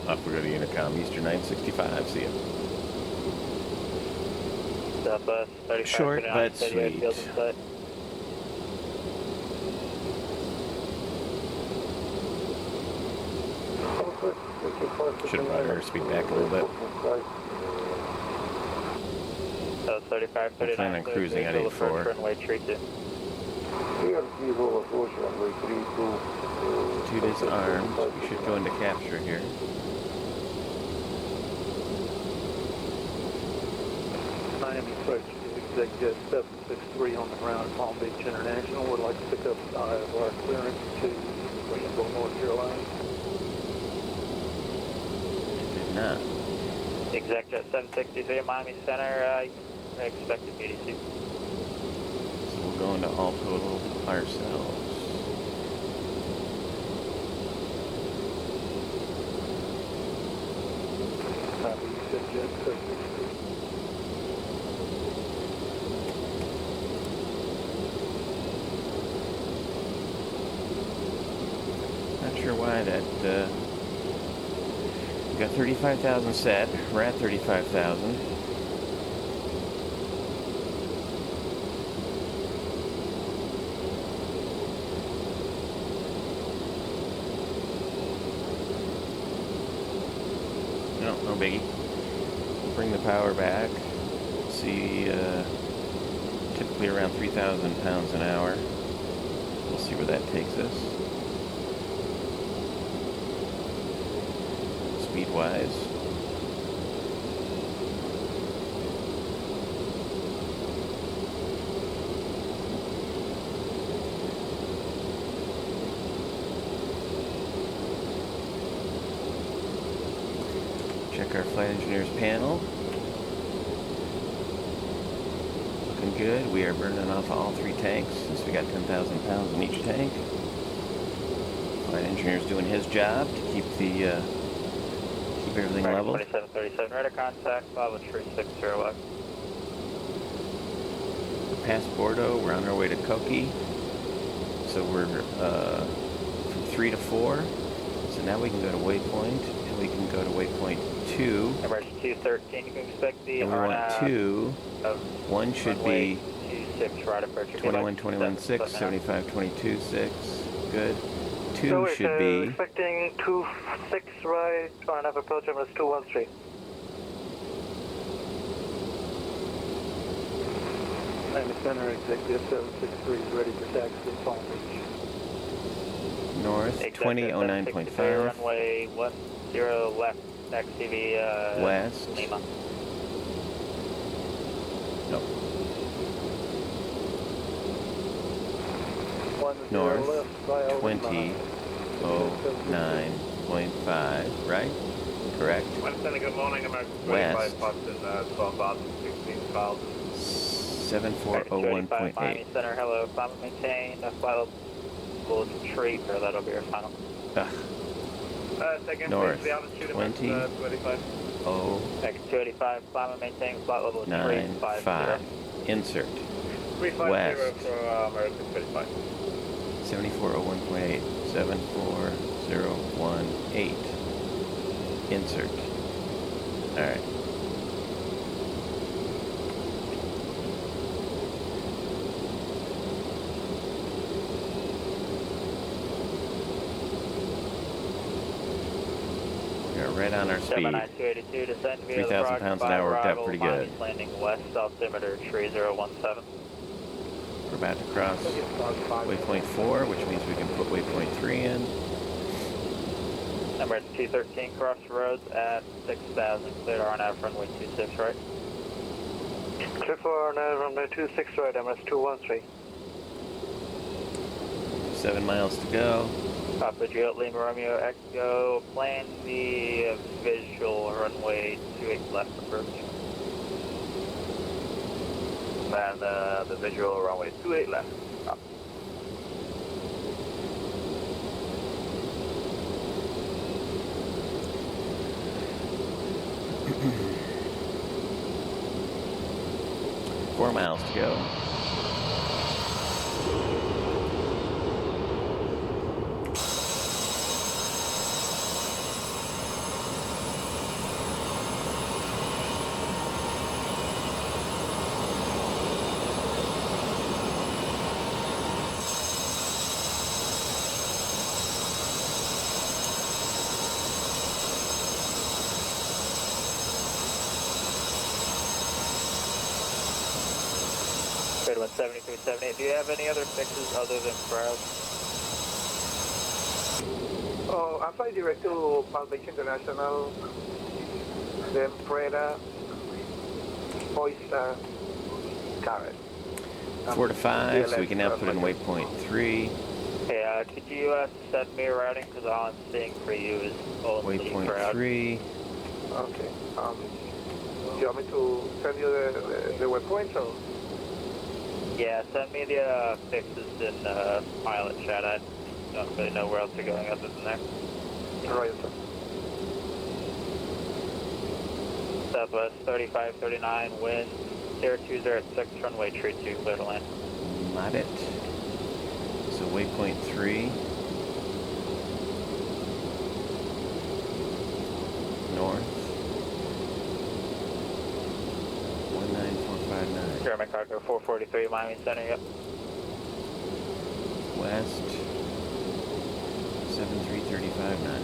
Off we go to Unicom, Eastern 965, see ya. Southwest 35 Short but sweet. Field in sight. Should have brought our airspeed back a little bit. So 35, 39. Plan on cruising at 84. Runway tree 2. 2 disarmed. We should go into capture here. Miami approach Executive 763 on the ground at Palm Beach International. Would like to pick up our clearance to Greenville, North Carolina. Did not. Executive 763 Miami Center, expected BDC. So we'll go into all total ourselves. Copy, you said Jet 763. Not sure why that, we got 35,000 set. We're at 35,000. No biggie. We'll bring the power back. See, typically around 3,000 pounds an hour. We'll see where that takes us. Speed-wise. Check our flight engineers panel. Looking good. We are burning off all 3 tanks since we got 10,000 pounds in each tank. Flight engineer's doing his job to keep the keep everything level. 2737, radar contact, level 360 left. We're past Bordeaux. We're on our way to Koki. So we're from 3 to 4. So now we can go to waypoint, and we can go to waypoint 2. Emergency 213, you can expect the And we want 2. 1 should be 26 right approach. 21, 21, 6, 75, 22, 6. Good. 2 should be. Expecting 26 right on up approach numbers 213. Miami Center, Executive 763 is ready for taxi in Palm Beach. North, 2009.5. Runway 10 left, XCV West. Lima. Nope. 10 North, left, 2009.5, right? Correct. Wednesday, good morning, American West. 25 Boston, 12,000, 7401.8. Miami Center, hello, climb and maintain, flight level tree, or that'll be our final. Second, North, please, the altitude 20, 285. X285, climb and maintain, flight level 9.5. Insert. 350 West. for American 25. 7401.8. 74018. Insert. Alright. Right on our speed. 79282, descend via 3,000 pounds an hour worked out pretty good. Landing west, altimeter 3017. We're about to cross waypoint 4, which means we can put waypoint 3 in. Number 213, cross roads at 6,000, cleared RNAV runway 26 right. Clear for RNAV runway 26 right, MS 213. 7 miles to go. Papa Juliet Lima Romeo Echo, plan the visual runway 28 left approach. And the visual runway 28 left. Up. Four miles to go. Grade 17378. Do you have any other fixes other than crowds? Oh, I fly direct to Palm Beach International, then Preda, Oyster, Carrot. 4 to 5, so we can now put in waypoint 3. Hey, could you send me a routing? Because all I'm seeing for you is only Waypoint crowd. 3. Okay. Do you want me to send you the waypoints or? Yeah, send me the fixes in pilot chat. I don't really know where else you're going other than there. Right, sir. Southwest 3539, wind 0206, runway 32, clear to land. Got it. So waypoint 3. North. 19459. German cargo 443, Miami Center, yep. West. 73359.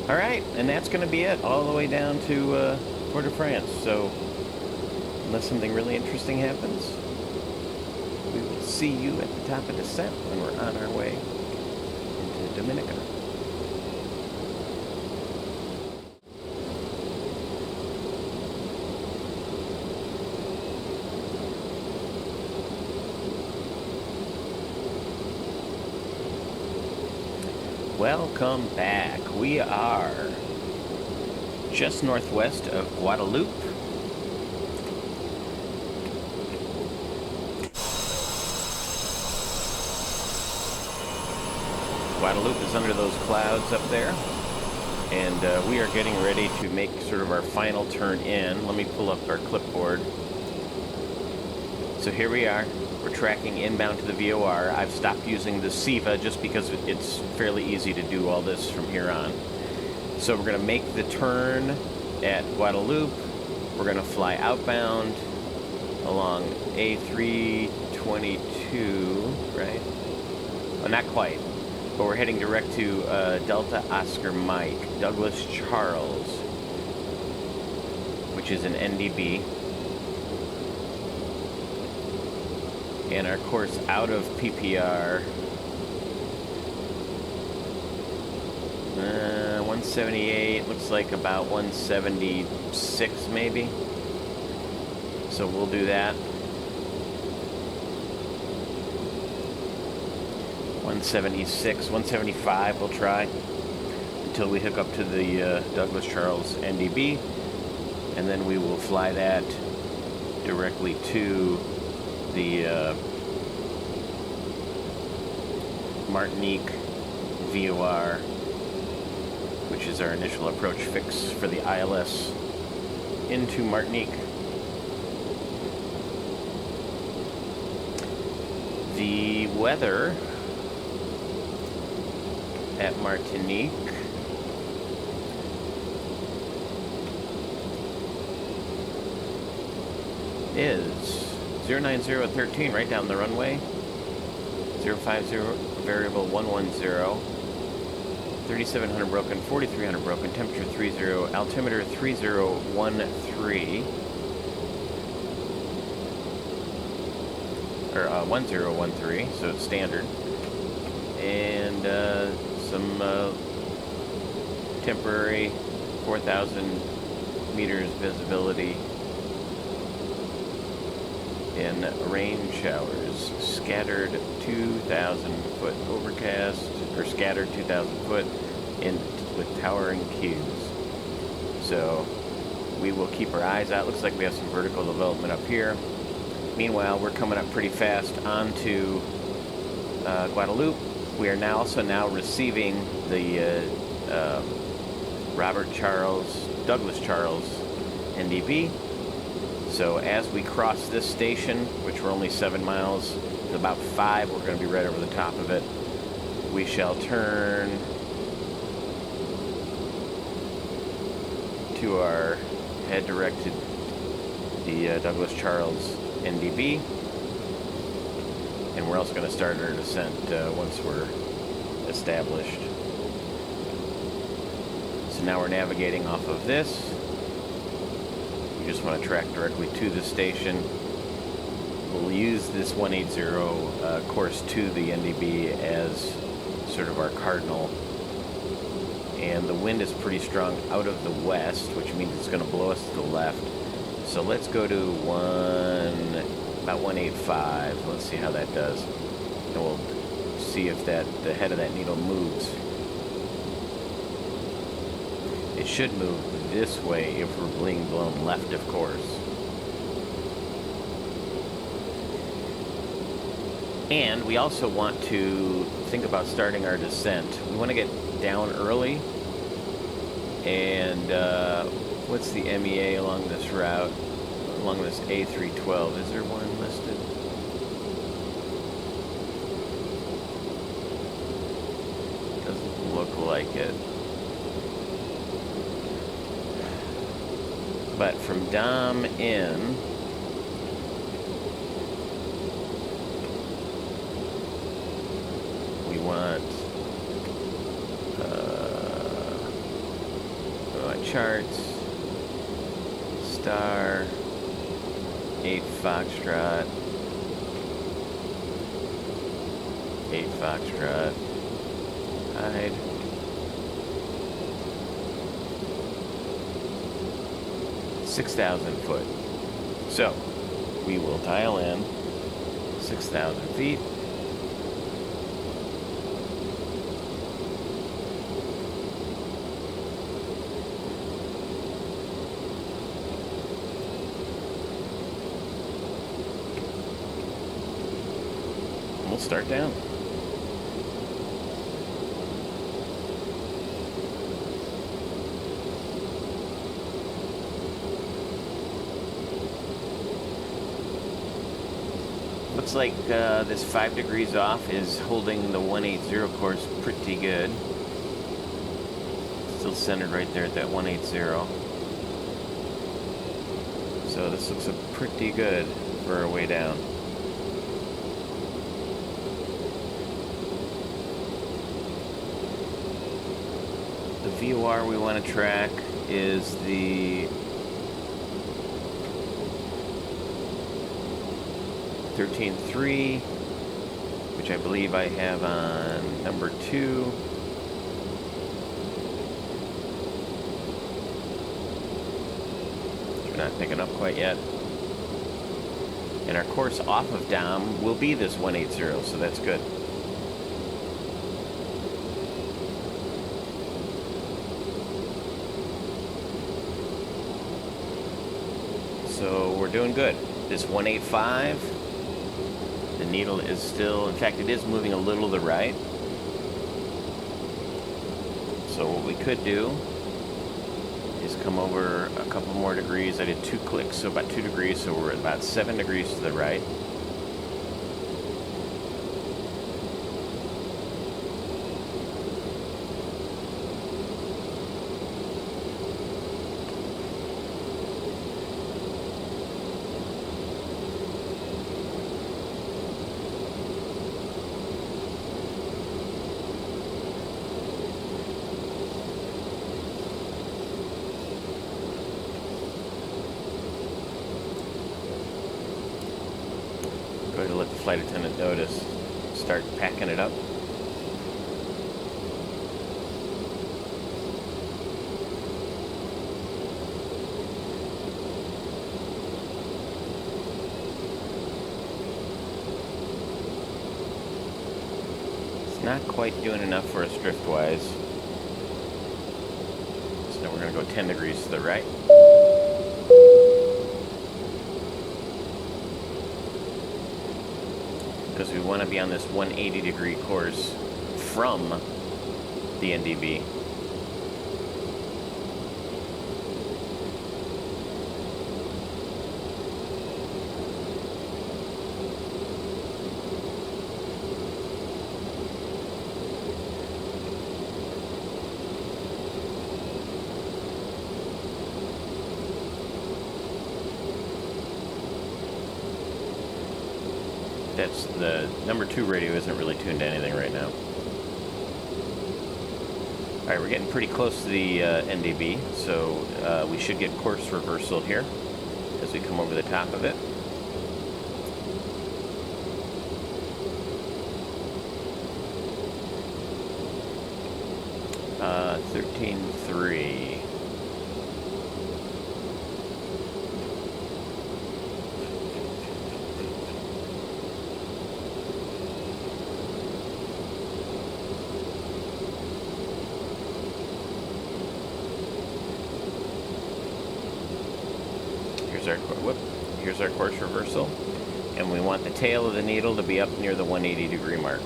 All right, and that's going to be it all the way down to Port-au-France. So unless something really interesting happens, we will see you at the top of descent when we're on our way into Dominica. Welcome back. We are just northwest of Guadeloupe. Guadeloupe is under those clouds up there, and we are getting ready to make sort of our final turn in. Let me pull up our clipboard. So here we are. We're tracking inbound to the VOR. I've stopped using the SIVA just because it's fairly easy to do all this from here on. So we're going to make the turn at Guadeloupe. We're going to fly outbound along A322, right? Well, not quite, but we're heading direct to Delta Oscar Mike, Douglas Charles, which is an NDB. And our course out of PPR, 178, looks like about 176 maybe. So we'll do that. 176, 175 we'll try until we hook up to the Douglas Charles NDB. And then we will fly that directly to the Martinique VOR, which is our initial approach fix for the ILS into Martinique. The weather at Martinique is 09013, right down the runway. 050 variable 110. 3700 broken, 4300 broken, temperature 30, altimeter 3013. Or 1013, so it's standard. And some temporary 4,000 meters visibility in rain showers, scattered 2,000 foot overcast, or scattered 2,000 foot, with towering queues. So we will keep our eyes out. Looks like we have some vertical development up here. Meanwhile, we're coming up pretty fast onto Guadalupe. We are now receiving the Douglas Charles NDB. So as we cross this station, which we're only 7 miles, to about 5, we're going to be right over the top of it. We shall turn to our head directed the Douglas Charles NDB, and we're also going to start our descent once we're established. So now we're navigating off of this. We just want to track directly to the station. We'll use this 180 course to the NDB as sort of our cardinal. And the wind is pretty strong out of the west, which means it's going to blow us to the left. So let's go to about 185. Let's see how that does. And we'll see if the head of that needle moves. It should move this way if we're being blown left, of course. And we also want to think about starting our descent. We want to get down early. And what's the MEA along this route? Along this A312. Is there one listed? Doesn't look like it. But from Dom in, we want charts, star, 8 Foxtrot, 8 Foxtrot, hide. $6,000 foot. So we will dial in 6,000 feet. We'll start down. Looks like this 5 degrees off is holding the 180 course pretty good. Still centered right there at that 180. So this looks pretty good for our way down. The VOR we want to track is the 13.3, which I believe I have on number 2. Which we're not picking up quite yet. And our course off of Dom will be this 180, so that's good. So we're doing good. This 185, the needle is still, in fact, it is moving a little to the right. So what we could do is come over a couple more degrees. I did 2 clicks, so about 2 degrees, so we're at about 7 degrees to the right. Go ahead and let the flight attendant know to start packing it up. It's not quite doing enough for us driftwise. we're going to go 10 degrees to the right. Because we want to be on this 180 degree course from the NDB. That's the number 2 radio isn't really tuned to anything right now. All right, we're getting pretty close to the NDB, so we should get course reversal here as we come over the top of it. Uh, 13.3. Here's our course reversal, and we want the tail of the needle to be up near the 180 degree mark.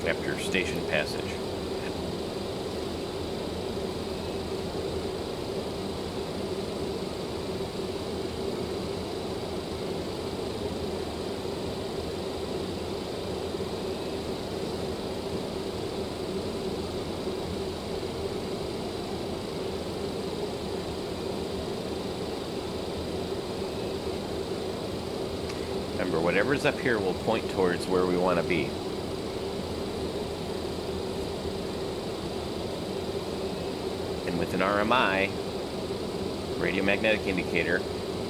After station passage. Remember, whatever's up here will point towards where we want to be. And with an RMI, radiomagnetic indicator,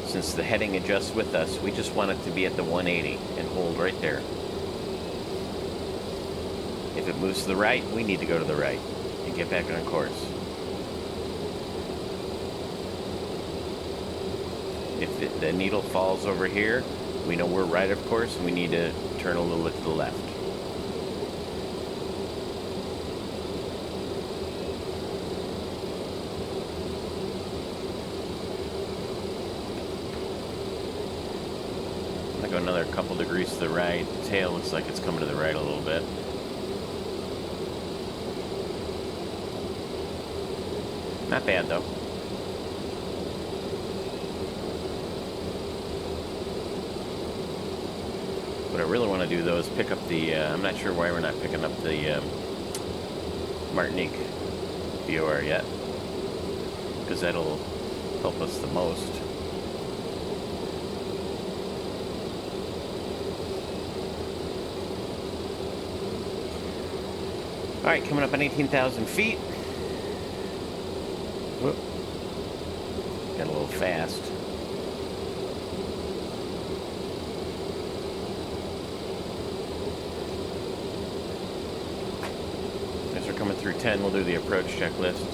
since the heading adjusts with us, we just want it to be at the 180 and hold right there. If it moves to the right, we need to go to the right and get back on course. If the needle falls over here, we know we're right, of course, and we need to turn a little bit to the left. I'm going to go another couple degrees to the right. The tail looks like it's coming to the right a little bit. Not bad, though. What I really want to do, though, is pick up the, I'm not sure why we're not picking up the Martinique VOR yet, because that'll help us the most. All right, coming up on 18,000 feet. Whoop. Got a little fast. Coming through 10, we'll do the approach checklist.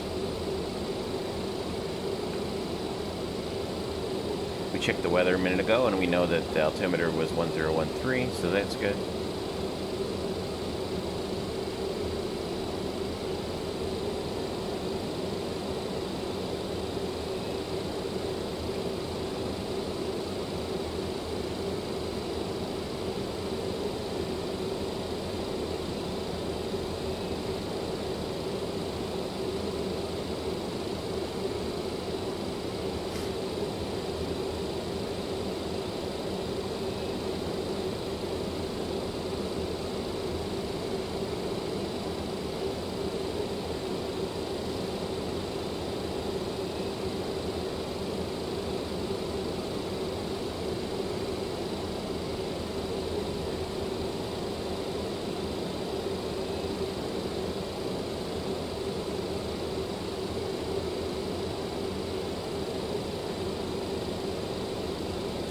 We checked the weather a minute ago, and we know that the altimeter was 1013, so that's good.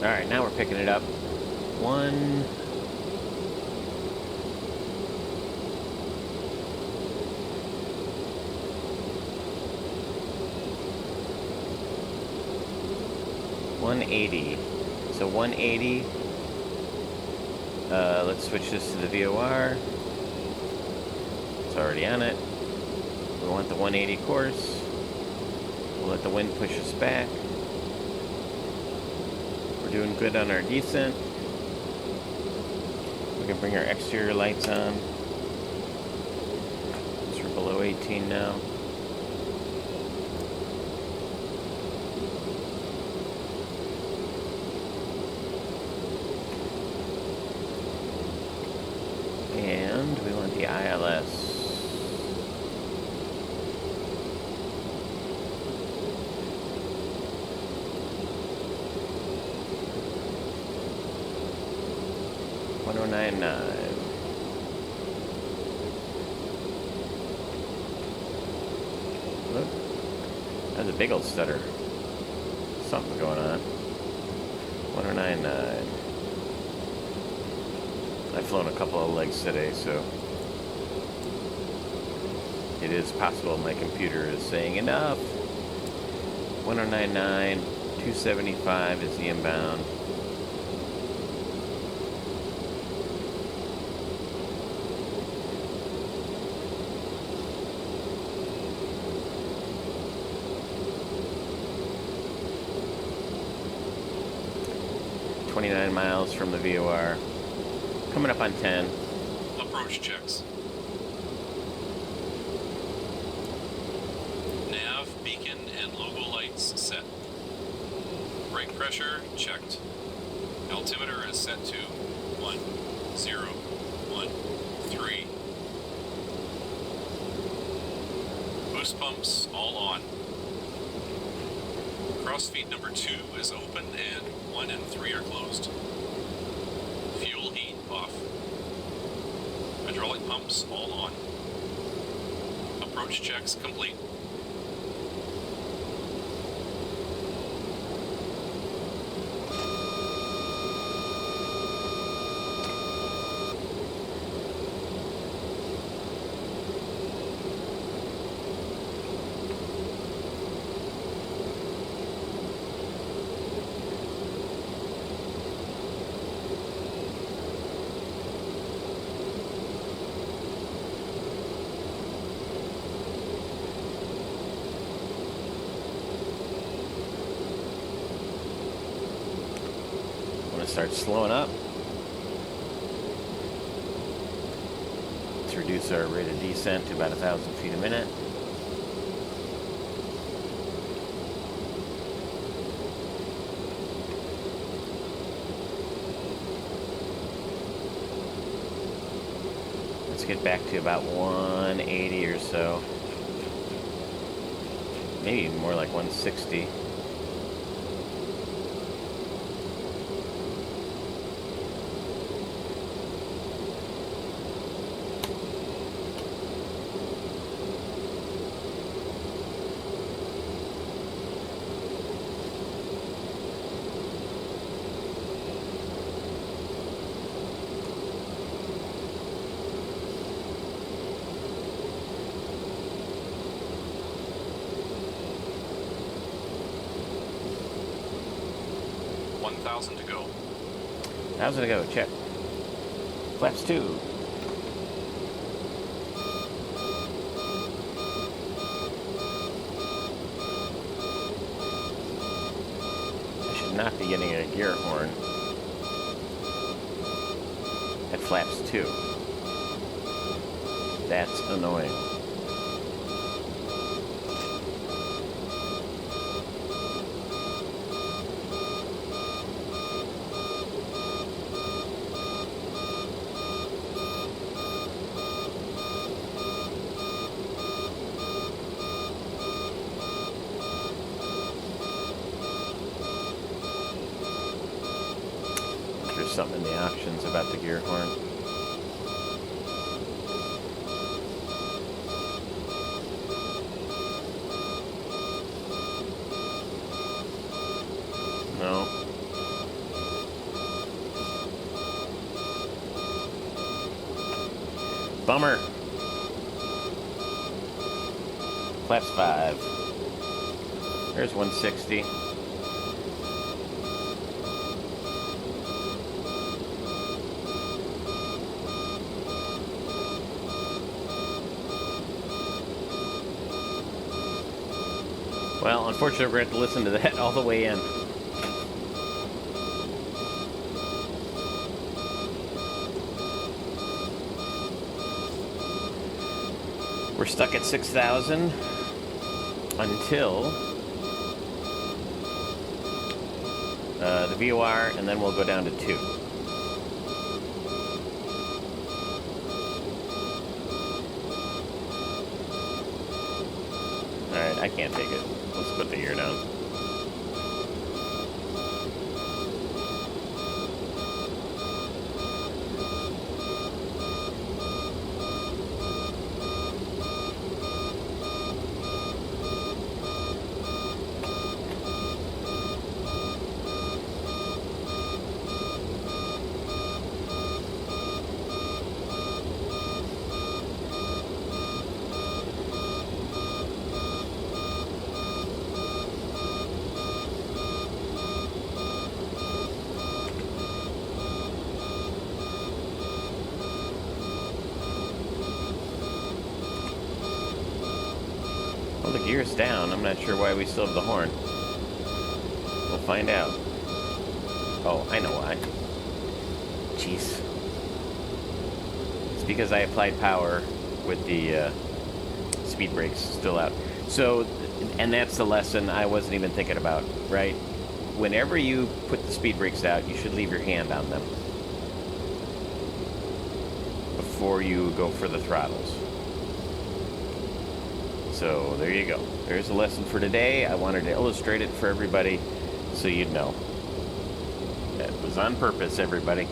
All right, now we're picking it up. 180. So 180 Let's switch this to the VOR. It's already on it. We want the 180 course. We'll let the wind push us back. We're doing good on our descent. We can bring our exterior lights on. So we're below 18 now. And we want the ILS. Look, that's a big old stutter. Something going on. 1099. I've flown a couple of legs today, so it is possible my computer is saying enough. 1099, 275 is the inbound. .29 miles from the VOR. Coming up on 10. Approach checks. Nav, beacon, and logo lights set. Brake pressure checked. Altimeter is set to 1013. Boost pumps all on. Crossfeed number 2 is open and 1 and 3 are closed. Fuel heat off. Hydraulic pumps all on. Approach checks complete. Start slowing up to reduce our rate of descent to about 1,000 feet a minute. Let's get back to about 180 or so, maybe more like 160. To go. 1,000 to go, check. Flaps 2. I should not be getting a gear horn at flaps 2. That's annoying. Something in the options about the gear horn. No. Bummer. Flaps 5. There's 160. Well, unfortunately, we're going to have to listen to that all the way in. We're stuck at 6,000 until the VOR, and then we'll go down to 2. Alright, I can't take it. Let's put the gear down. Well, the gear's down. I'm not sure why we still have the horn. We'll find out. Oh, I know why. Jeez. It's because I applied power with the speed brakes still out. So, and that's the lesson I wasn't even thinking about, right? Whenever you put the speed brakes out, you should leave your hand on them before you go for the throttles. So there you go. There's a lesson for today. I wanted to illustrate it for everybody so you'd know. That was on purpose, everybody.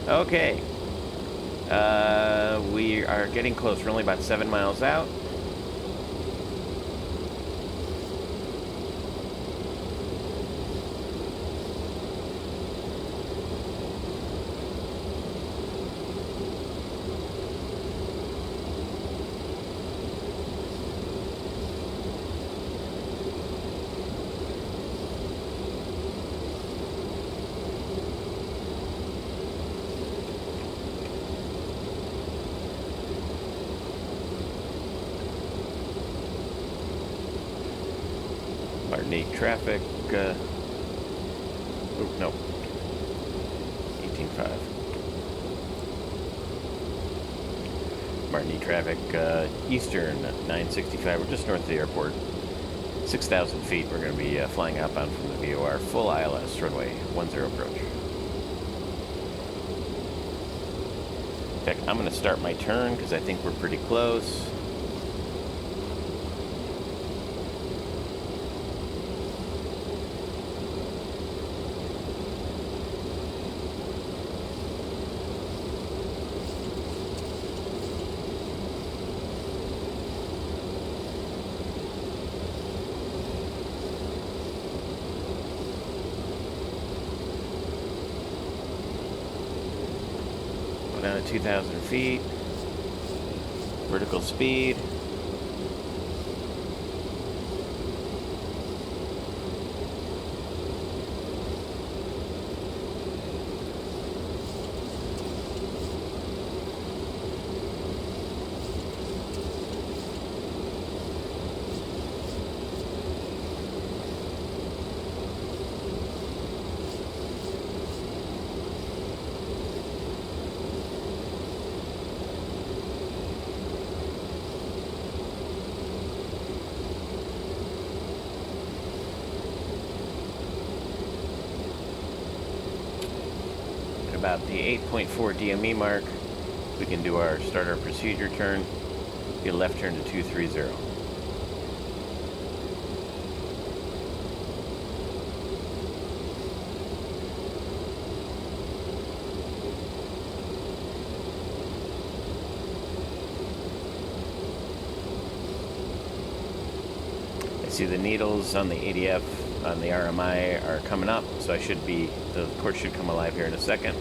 Okay. We are getting close. We're only about 7 miles out. Martinique traffic, no, 18.5. Martinique traffic, Eastern 965, we're just north of the airport. 6,000 feet, we're going to be flying outbound from the VOR, full ILS, runway 10 approach. In fact, I'm going to start my turn because I think we're pretty close. Down to 2,000 feet, vertical speed. About the 8.4 DME mark, we can do our start our procedure turn, get a left turn to 230. I see the needles on the ADF on the RMI are coming up, so I should be, the port should come alive here in a second.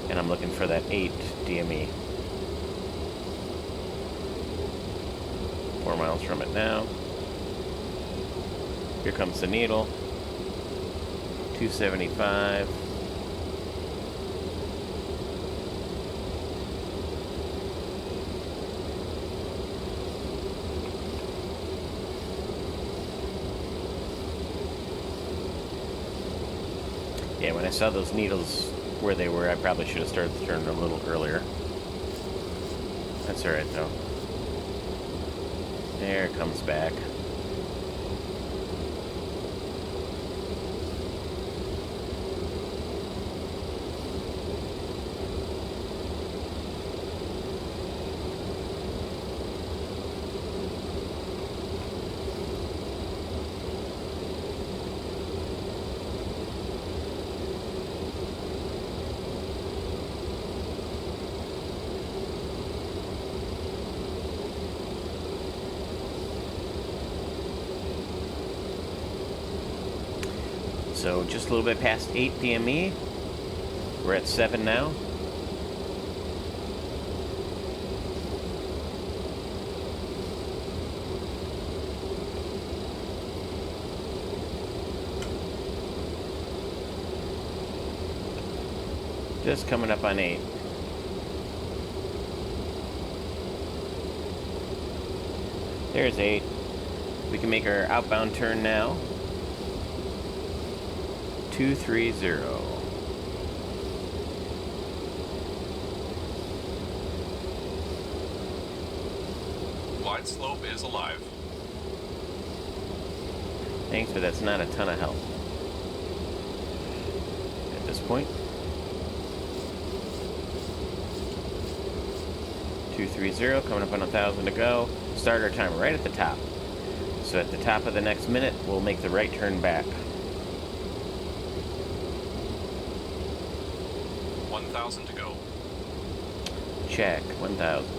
And I'm looking for that 8 DME. 4 miles from it now. Here comes the needle. 275. Yeah, when I saw those needles where they were, I probably should have started the turn a little earlier. That's alright though. There it comes back. So just a little bit past 8 DME. We're at 7 now. Just coming up on 8. There's 8. We can make our outbound turn now. 230. Wide slope is alive. Thanks, but that's not a ton of help at this point. 230, coming up on 1,000 to go. Start our timer right at the top. So at the top of the next minute, we'll make the right turn back. 1,000 to go. Check, 1,000.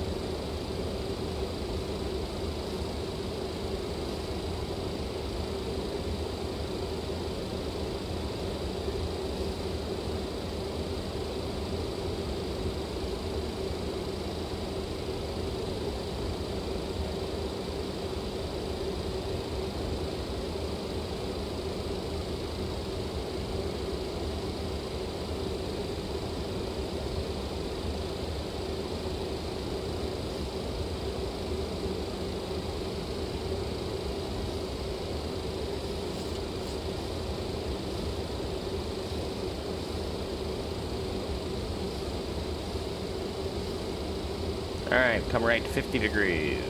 Alright, come right to 50 degrees.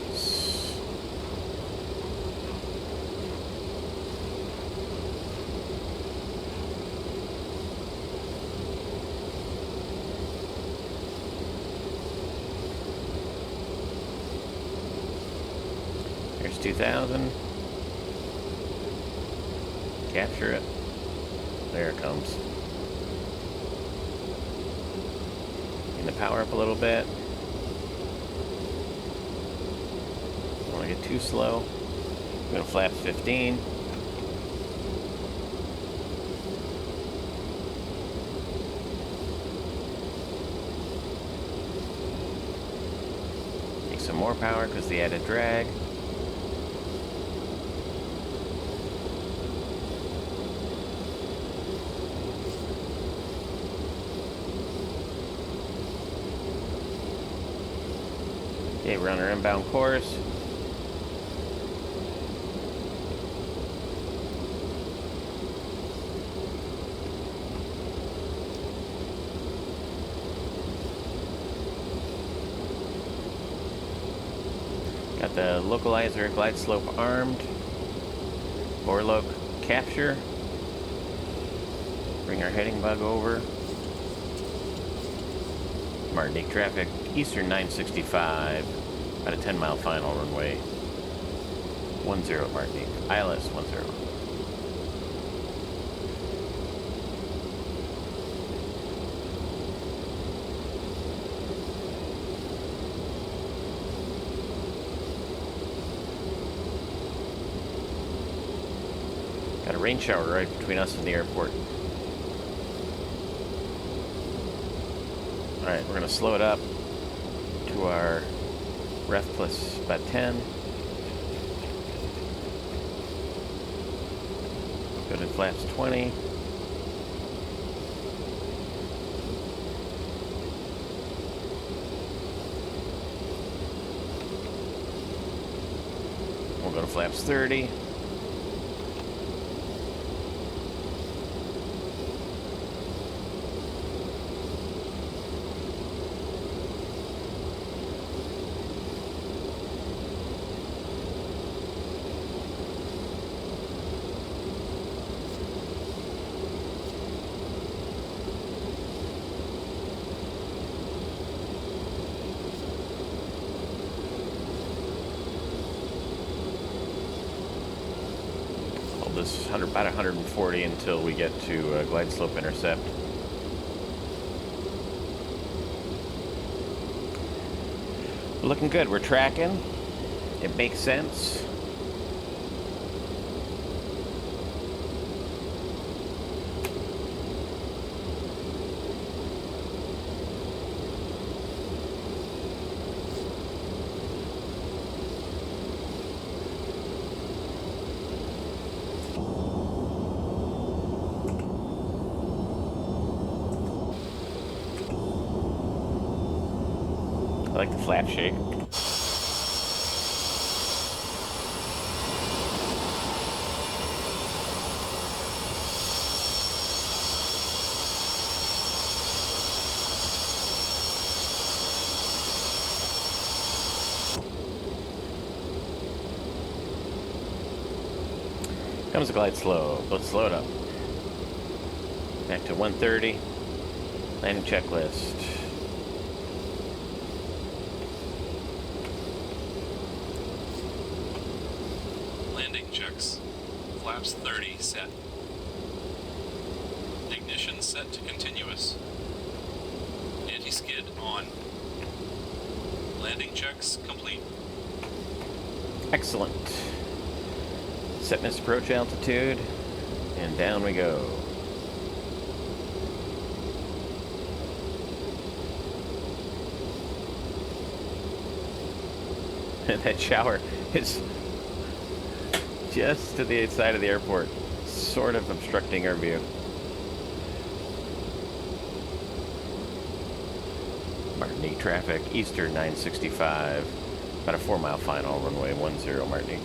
There's 2,000. Capture it. There it comes. Getting the power up a little bit. Don't want to get too slow. I'm going to flaps 15. Take some more power because the added drag. Okay, we're on our inbound course. Got the localizer glide slope armed. Overlook capture. Bring our heading bug over. Martinique traffic, Eastern 965, about a 10-mile final runway. 10 Martinique, ILS 10. Got a rain shower right between us and the airport. Alright, we're going to slow it up to our ref plus about 10. Go to flaps 20. We'll go to flaps 30. us about 140 until we get to glide slope intercept. Looking good. We're tracking. It makes sense. I like the flap shake. Comes the glide slow. Let's slow it up. Back to 130. Landing checklist. Landing checks. Flaps 30 set. Ignition set to continuous. Anti-skid on. Landing checks complete. Excellent. Set missed approach altitude, and down we go. That shower is just to the side of the airport, sort of obstructing our view. Martinique traffic, Eastern 965, about a 4-mile final, runway 10 Martinique.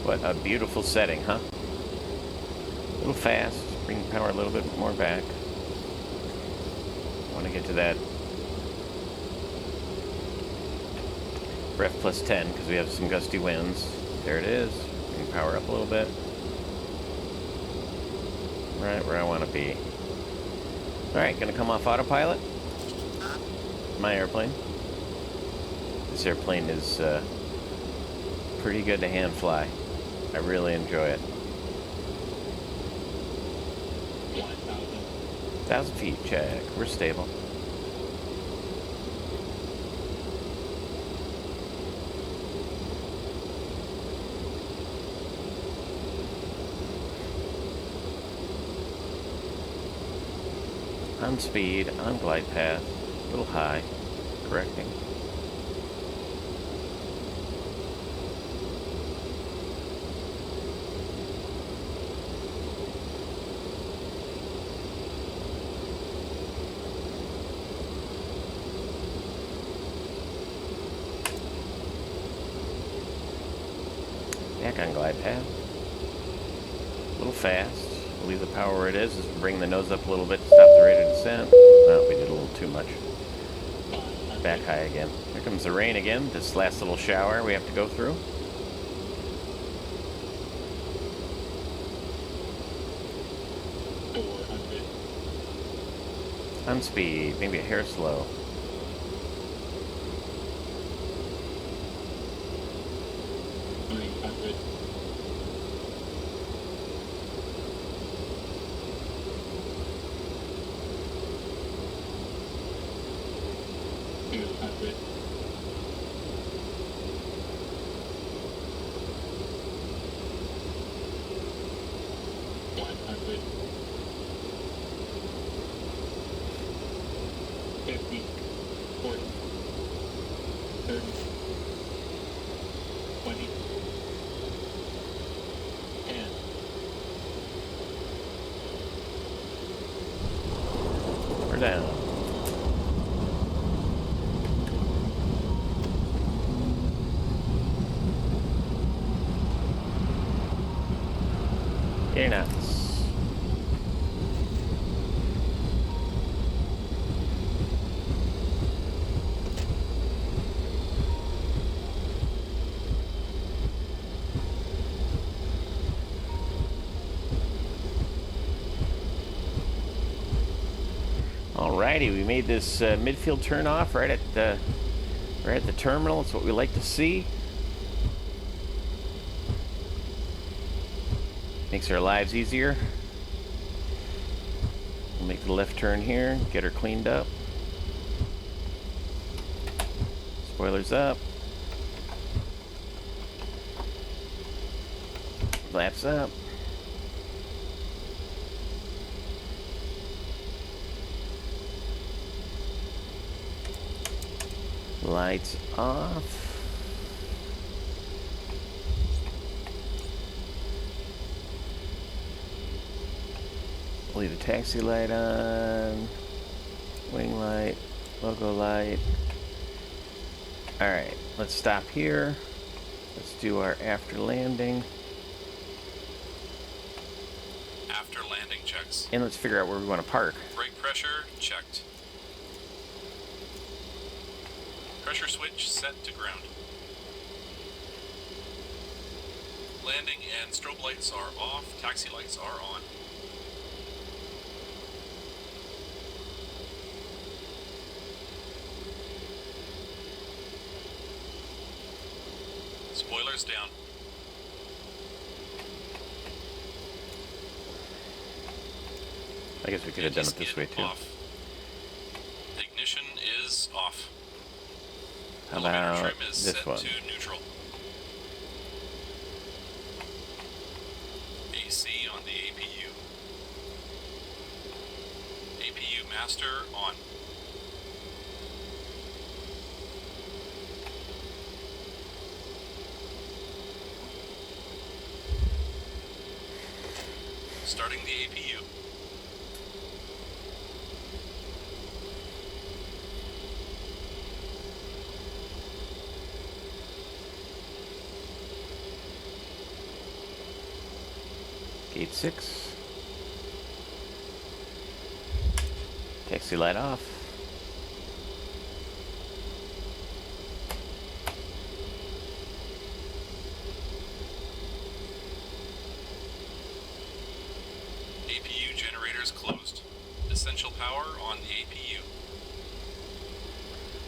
What a beautiful setting, huh? A little fast, bring power a little bit more back. Want to get to that ref plus 10 because we have some gusty winds. There it is. Bring power up a little bit. Right where I want to be. Alright, gonna come off autopilot. My airplane. This airplane is pretty good to hand fly. I really enjoy it. 1,000 feet, check. We're stable. On speed, on glide path, a little high, correcting. Back on glide path. A little fast. We'll leave the power where it is. Just bring the nose up a little bit to stop the rate of descent. Oh, we did a little too much. Back high again. Here comes the rain again. This last little shower we have to go through. On speed, maybe a hair slow. We're down. You're nuts. Alrighty, we made this midfield turn off right at the terminal. It's what we like to see. Makes our lives easier. We'll make the left turn here, get her cleaned up. Spoilers up. Flaps up. Lights off. Leave the taxi light on. Wing light. Logo light. Alright, let's stop here. Let's do our after landing. After landing checks. And let's figure out where we want to park. Brake pressure checked. Pressure switch set to ground. Landing and strobe lights are off. Taxi lights are on. Spoilers down. I guess we could have done it this way too. Off. Ignition is off. How Elevator about trim is this set one? to neutral. AC on the APU. APU master on. Starting the APU. Gate 6. Taxi light off. APU generators closed. Essential power on the APU.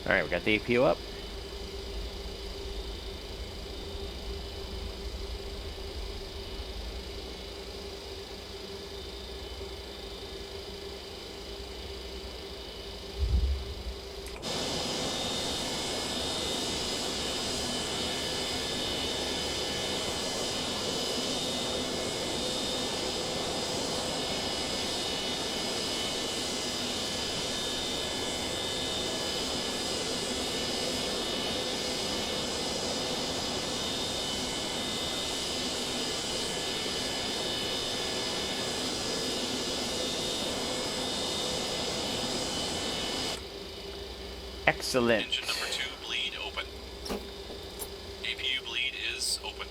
Alright, we got the APU up. Excellent. Engine number 2 bleed open. APU bleed is open.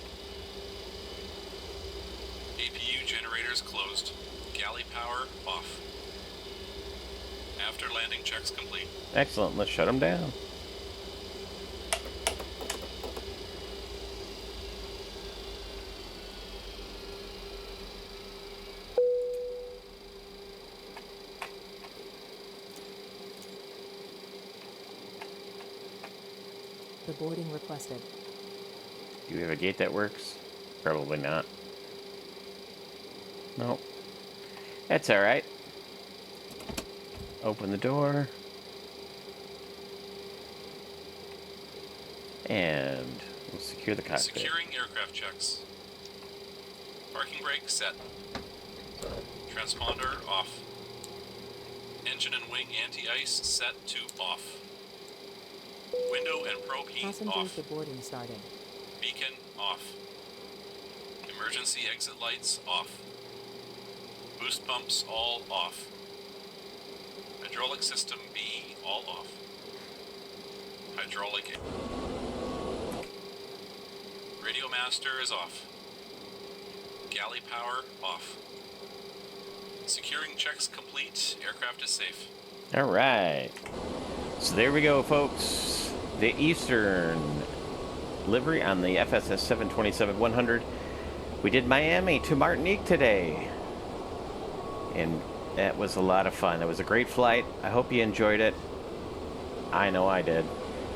APU generators closed. Galley power off. After landing checks complete. Excellent. Let's shut them down. The boarding requested. Do we have a gate that works? Probably not. Nope. That's alright. Open the door. And we'll secure the cockpit. Securing aircraft checks. Parking brake set. Transponder off. Engine and wing anti-ice set to off. Window and probe heat Passengers off. to boarding starting. Beacon off. Emergency exit lights off. Boost pumps all off. Hydraulic system B all off. Hydraulic. Radio master is off. Galley power off. Securing checks complete. Aircraft is safe. Alright. So there we go, folks. The Eastern livery on the FSS 727-100. We did Miami to Martinique today. And That was a lot of fun. That was a great flight. I hope you enjoyed it. I know I did.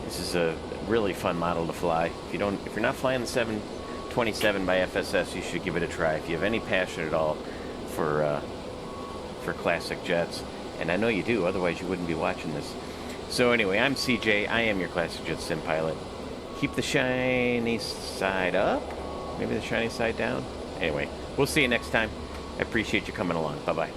This is a really fun model to fly. If you're not flying the 727 by FSS, you should give it a try. If you have any passion at all for classic jets, and I know you do, otherwise you wouldn't be watching this. So anyway, I'm CJ. I am your Classic Jet Sim pilot. Keep the shiny side up. Maybe the shiny side down. Anyway, we'll see you next time. I appreciate you coming along. Bye-bye.